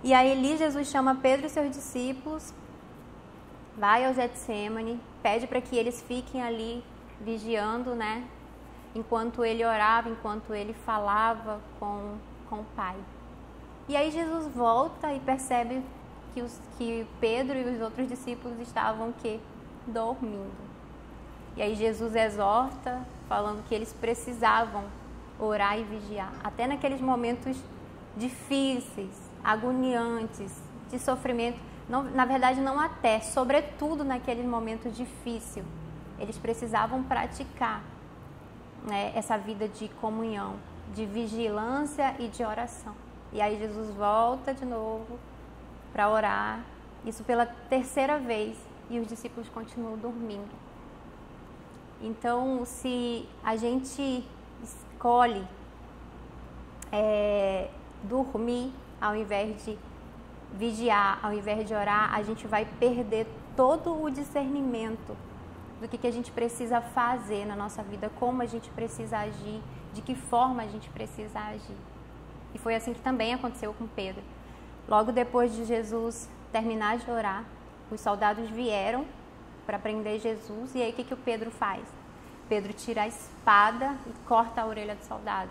E aí Jesus chama Pedro e seus discípulos, vai ao Getsêmani, pede para que eles fiquem ali vigiando, né? Enquanto ele orava, enquanto ele falava com o Pai. E aí Jesus volta e percebe que Pedro e os outros discípulos estavam dormindo. E aí Jesus exorta, falando que eles precisavam orar e vigiar. Até naqueles momentos difíceis, agoniantes, de sofrimento. Não, na verdade, não até, sobretudo naquele momento difícil. eles precisavam praticar, né, essa vida de comunhão, de vigilância e de oração. E aí Jesus volta de novo para orar, isso pela terceira vez, e os discípulos continuam dormindo. Então, se a gente escolhe dormir ao invés de vigiar, ao invés de orar, a gente vai perder todo o discernimento do que a gente precisa fazer na nossa vida, como a gente precisa agir, de que forma a gente precisa agir. E foi assim que também aconteceu com Pedro. Logo depois de Jesus terminar de orar, os soldados vieram para prender Jesus, e aí o que o Pedro faz? Pedro tira a espada e corta a orelha do soldado.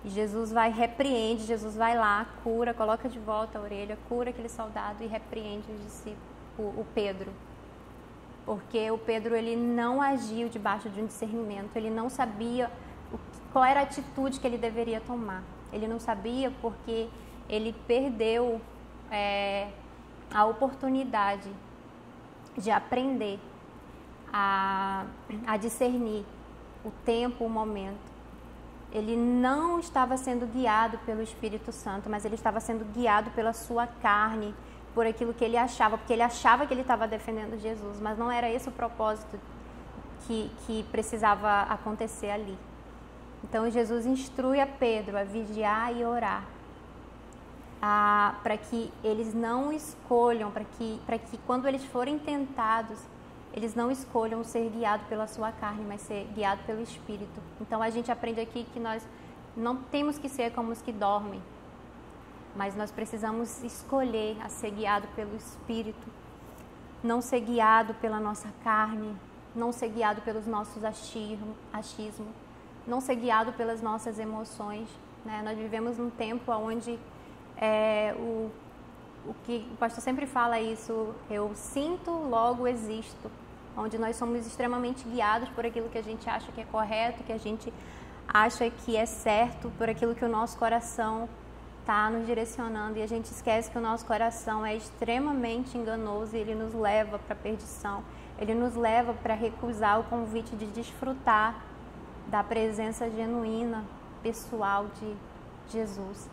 E Jesus repreende, Jesus vai lá, cura, coloca de volta a orelha, cura aquele soldado e repreende os discípulos, o Pedro. Porque o Pedro, ele não agiu debaixo de um discernimento, ele não sabia qual era a atitude que ele deveria tomar. Ele não sabia porque ele perdeu a oportunidade de aprender a discernir o tempo, o momento. Ele não estava sendo guiado pelo Espírito Santo, mas ele estava sendo guiado pela sua carne, por aquilo que ele achava, porque ele achava que ele estava defendendo Jesus, mas não era esse o propósito que precisava acontecer ali. Então Jesus instrui a Pedro a vigiar e orar, para que eles não escolham, para que quando eles forem tentados, eles não escolham ser guiados pela sua carne, mas ser guiados pelo Espírito. Então a gente aprende aqui que nós não temos que ser como os que dormem, mas nós precisamos escolher a ser guiado pelo Espírito, não ser guiado pela nossa carne, não ser guiado pelos nossos achismos, não ser guiado pelas nossas emoções, né? Nós vivemos num tempo onde o que o pastor sempre fala isso, eu sinto, logo existo, onde nós somos extremamente guiados por aquilo que a gente acha que é correto, que a gente acha que é certo, por aquilo que o nosso coração está nos direcionando, e a gente esquece que o nosso coração é extremamente enganoso e ele nos leva para a perdição, ele nos leva para recusar o convite de desfrutar da presença genuína, pessoal de Jesus.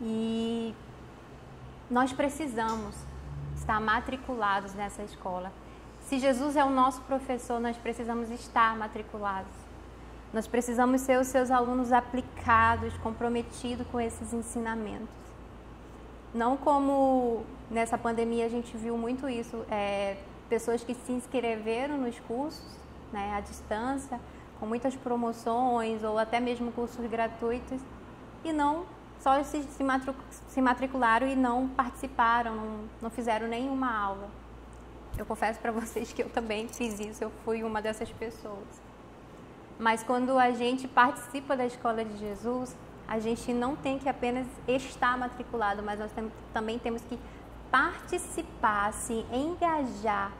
E nós precisamos estar matriculados nessa escola. Se Jesus é o nosso professor, nós precisamos estar matriculados. Nós precisamos ser os seus alunos aplicados, comprometidos com esses ensinamentos. Não como nessa pandemia a gente viu muito isso, pessoas que se inscreveram nos cursos, né, à distância, com muitas promoções ou até mesmo cursos gratuitos, e não só se matricularam e não participaram, não fizeram nenhuma aula. Eu confesso para vocês que eu também fiz isso, eu fui uma dessas pessoas. Mas quando a gente participa da Escola de Jesus, a gente não tem que apenas estar matriculado, mas nós também temos que participar, se engajar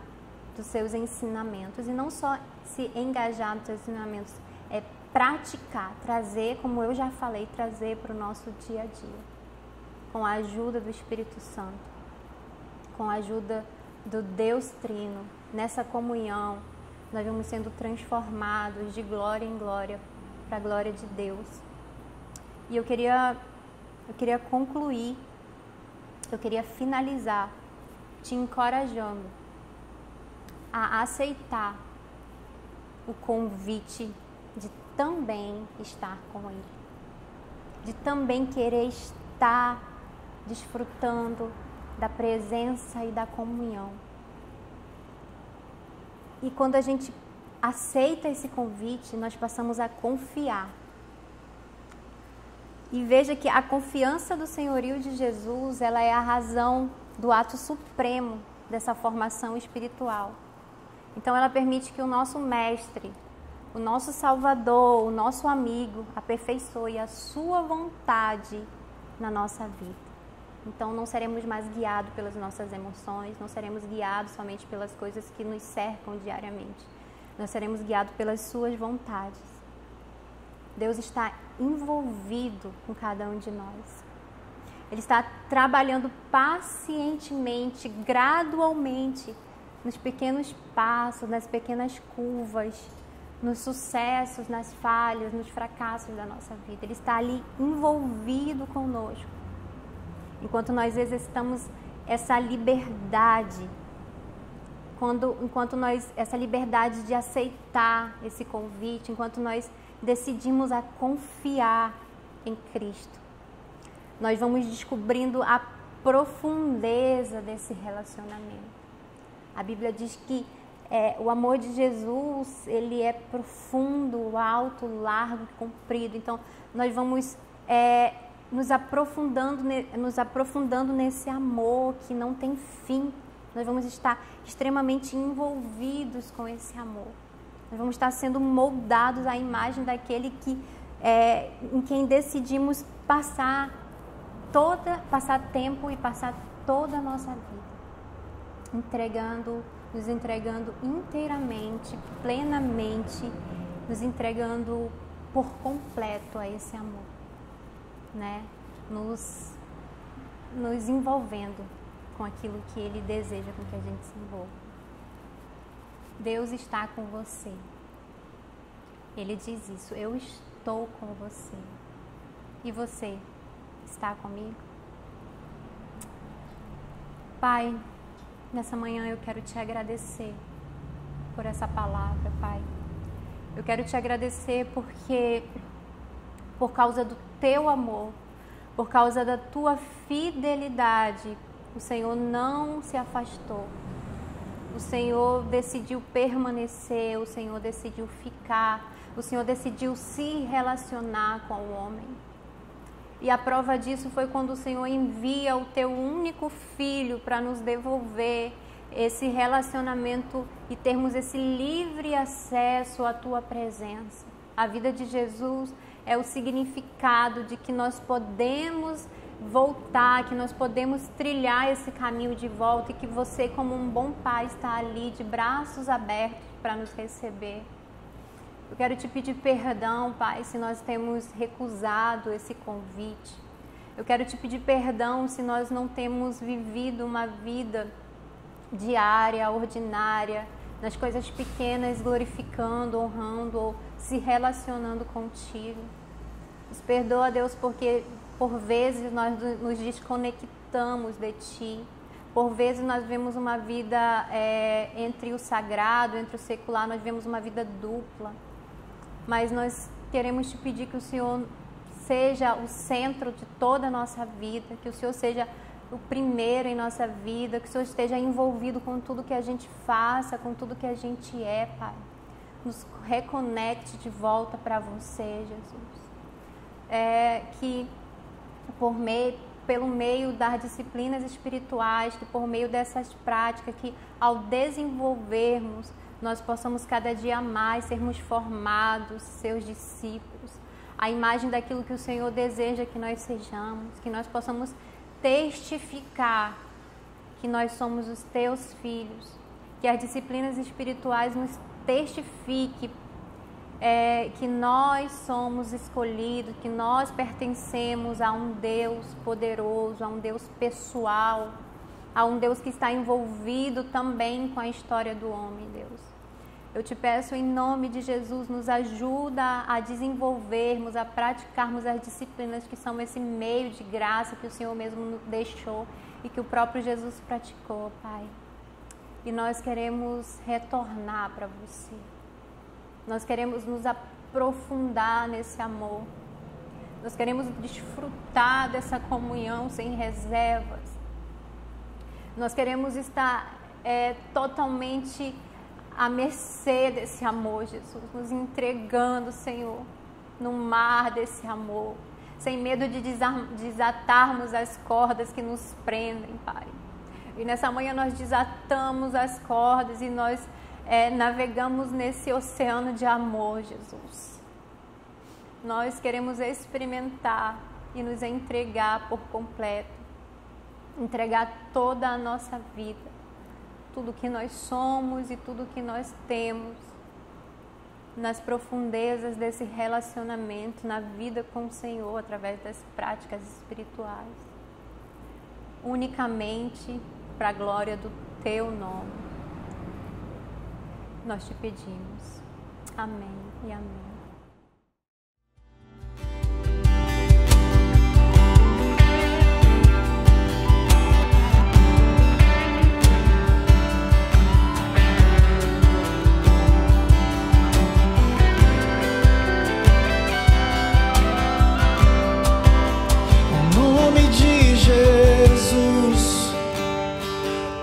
dos seus ensinamentos. E não só se engajar nos seus ensinamentos, é praticar, trazer, como eu já falei, trazer para o nosso dia a dia. Com a ajuda do Espírito Santo, com a ajuda do Deus Trino, nessa comunhão, nós vamos sendo transformados de glória em glória, para a glória de Deus. E eu queria concluir, eu queria finalizar te encorajando a aceitar o convite de também estar com Ele, de também querer estar desfrutando da presença e da comunhão. E quando a gente aceita esse convite, nós passamos a confiar. E veja que a confiança do senhorio de Jesus, ela é a razão do ato supremo dessa formação espiritual. Então ela permite que o nosso mestre, o nosso Salvador, o nosso amigo, aperfeiçoe a sua vontade na nossa vida. Então não seremos mais guiados pelas nossas emoções, não seremos guiados somente pelas coisas que nos cercam diariamente. Nós seremos guiados pelas suas vontades. Deus está envolvido com cada um de nós. Ele está trabalhando pacientemente, gradualmente, nos pequenos passos, nas pequenas curvas, nos sucessos, nas falhas, nos fracassos da nossa vida. Ele está ali envolvido conosco. Enquanto nós exercitamos essa liberdade, essa liberdade de aceitar esse convite, enquanto nós decidimos a confiar em Cristo, nós vamos descobrindo a profundeza desse relacionamento. A Bíblia diz que o amor de Jesus, ele é profundo, alto, largo, comprido. Então, nós vamos nos aprofundando nesse amor que não tem fim. Nós vamos estar extremamente envolvidos com esse amor. Nós vamos estar sendo moldados à imagem daquele em quem decidimos passar tempo e passar toda a nossa vida, nos entregando inteiramente, plenamente, nos entregando por completo a esse amor, né? Nos envolvendo com aquilo que Ele deseja com que a gente se envolva. Deus está com você. Ele diz isso: eu estou com você. E você está comigo? Pai, nessa manhã eu quero te agradecer por essa palavra, Pai. Eu quero te agradecer porque, por causa do teu amor, por causa da tua fidelidade, o Senhor não se afastou. O Senhor decidiu permanecer, o Senhor decidiu ficar, o Senhor decidiu se relacionar com o homem. E a prova disso foi quando o Senhor envia o teu único filho para nos devolver esse relacionamento e termos esse livre acesso à tua presença. A vida de Jesus é o significado de que nós podemos voltar, que nós podemos trilhar esse caminho de volta e que você, como um bom pai, está ali de braços abertos para nos receber. Eu quero te pedir perdão, Pai, se nós temos recusado esse convite. Eu quero te pedir perdão se nós não temos vivido uma vida diária, ordinária, nas coisas pequenas, glorificando, honrando ou se relacionando contigo. Nos perdoa, Deus, porque por vezes nós nos desconectamos de Ti. Por vezes nós vemos uma vida entre o sagrado, entre o secular, nós vemos uma vida dupla. Mas nós queremos te pedir que o Senhor seja o centro de toda a nossa vida, que o Senhor seja o primeiro em nossa vida, que o Senhor esteja envolvido com tudo que a gente faça, com tudo que a gente é, Pai. Nos reconecte de volta para você, Jesus. Que pelo meio das disciplinas espirituais, que por meio dessas práticas, que ao desenvolvermos, nós possamos cada dia mais sermos formados, seus discípulos, a imagem daquilo que o Senhor deseja que nós sejamos, que nós possamos testificar que nós somos os teus filhos, que as disciplinas espirituais nos testifiquem que nós somos escolhidos, que nós pertencemos a um Deus poderoso, a um Deus pessoal, a um Deus que está envolvido também com a história do homem, Deus. Eu te peço em nome de Jesus, nos ajuda a desenvolvermos, a praticarmos as disciplinas que são esse meio de graça que o Senhor mesmo deixou e que o próprio Jesus praticou, Pai. E nós queremos retornar para você. Nós queremos nos aprofundar nesse amor. Nós queremos desfrutar dessa comunhão sem reservas. Nós queremos estar totalmente à mercê desse amor, Jesus. Nos entregando, Senhor, no mar desse amor. Sem medo de desatarmos as cordas que nos prendem, Pai. E nessa manhã nós desatamos as cordas e nós navegamos nesse oceano de amor, Jesus. Nós queremos experimentar e nos entregar por completo, entregar toda a nossa vida, tudo que nós somos e tudo que nós temos, nas profundezas desse relacionamento, na vida com o Senhor, através das práticas espirituais, unicamente para a glória do Teu nome. nós te pedimos. Amém e amém.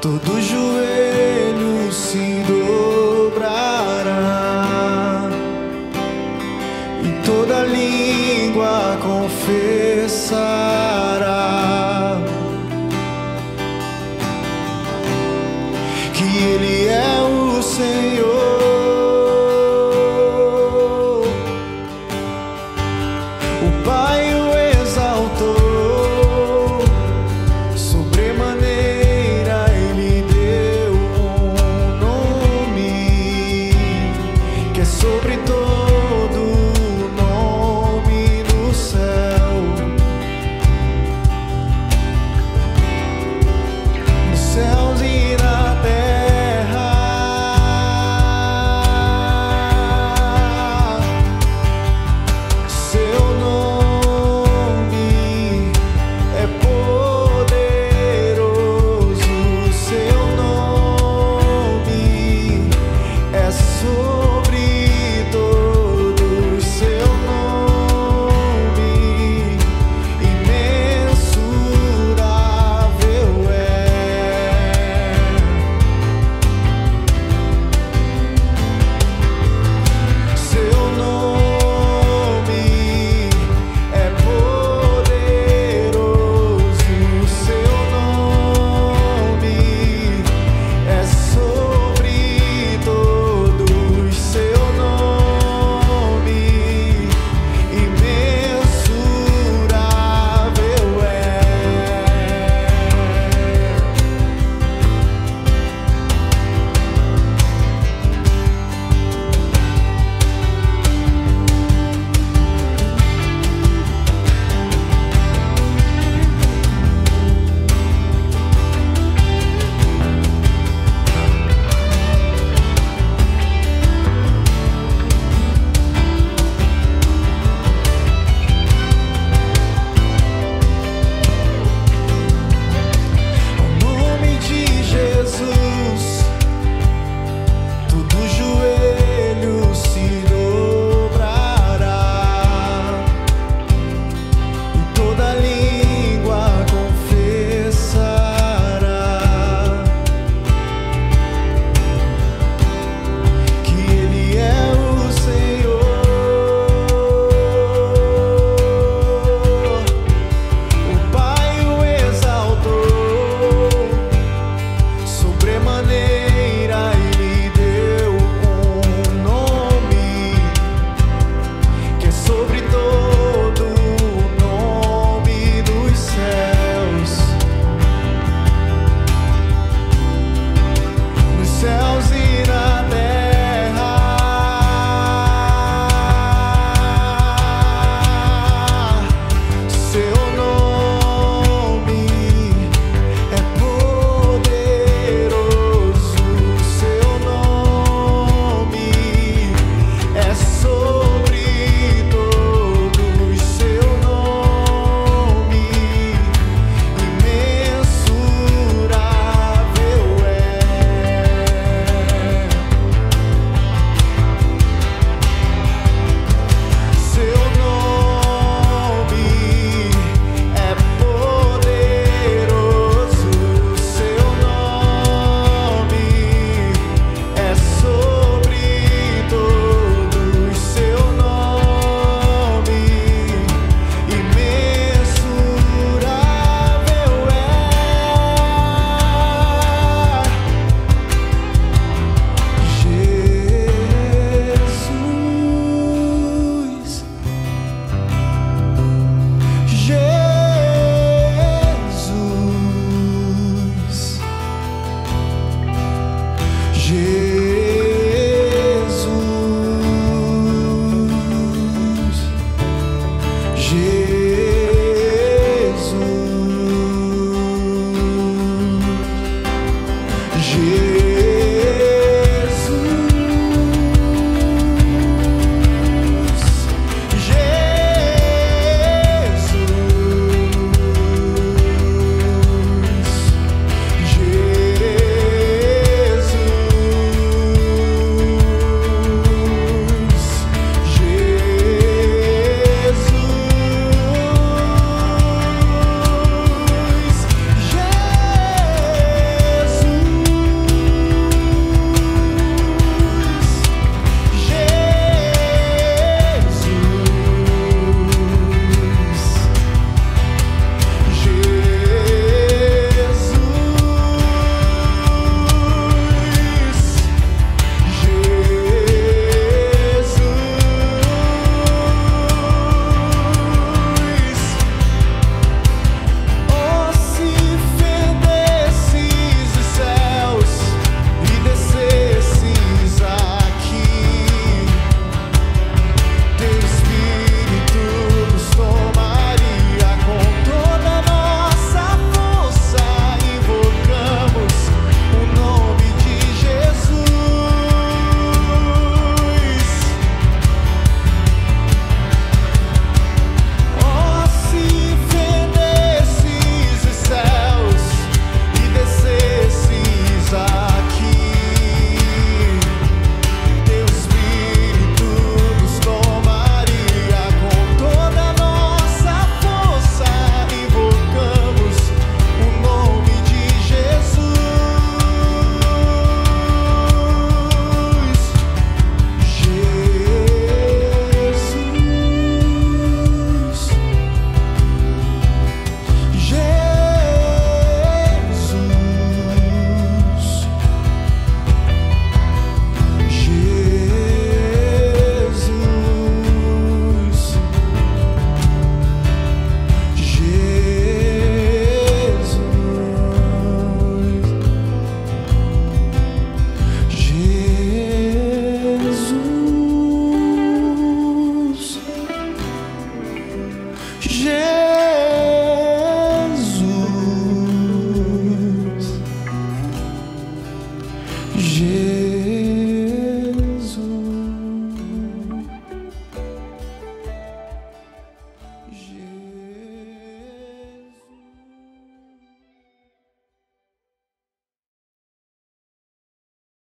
Todo joelho se dobrará e toda língua confessará que Ele é o Senhor. O Pai o exaltou sobremaneira. Sobre todo nome no céu, nos céus e na terra. Seu nome é poderoso, seu nome é sobre Jesus. Jesus.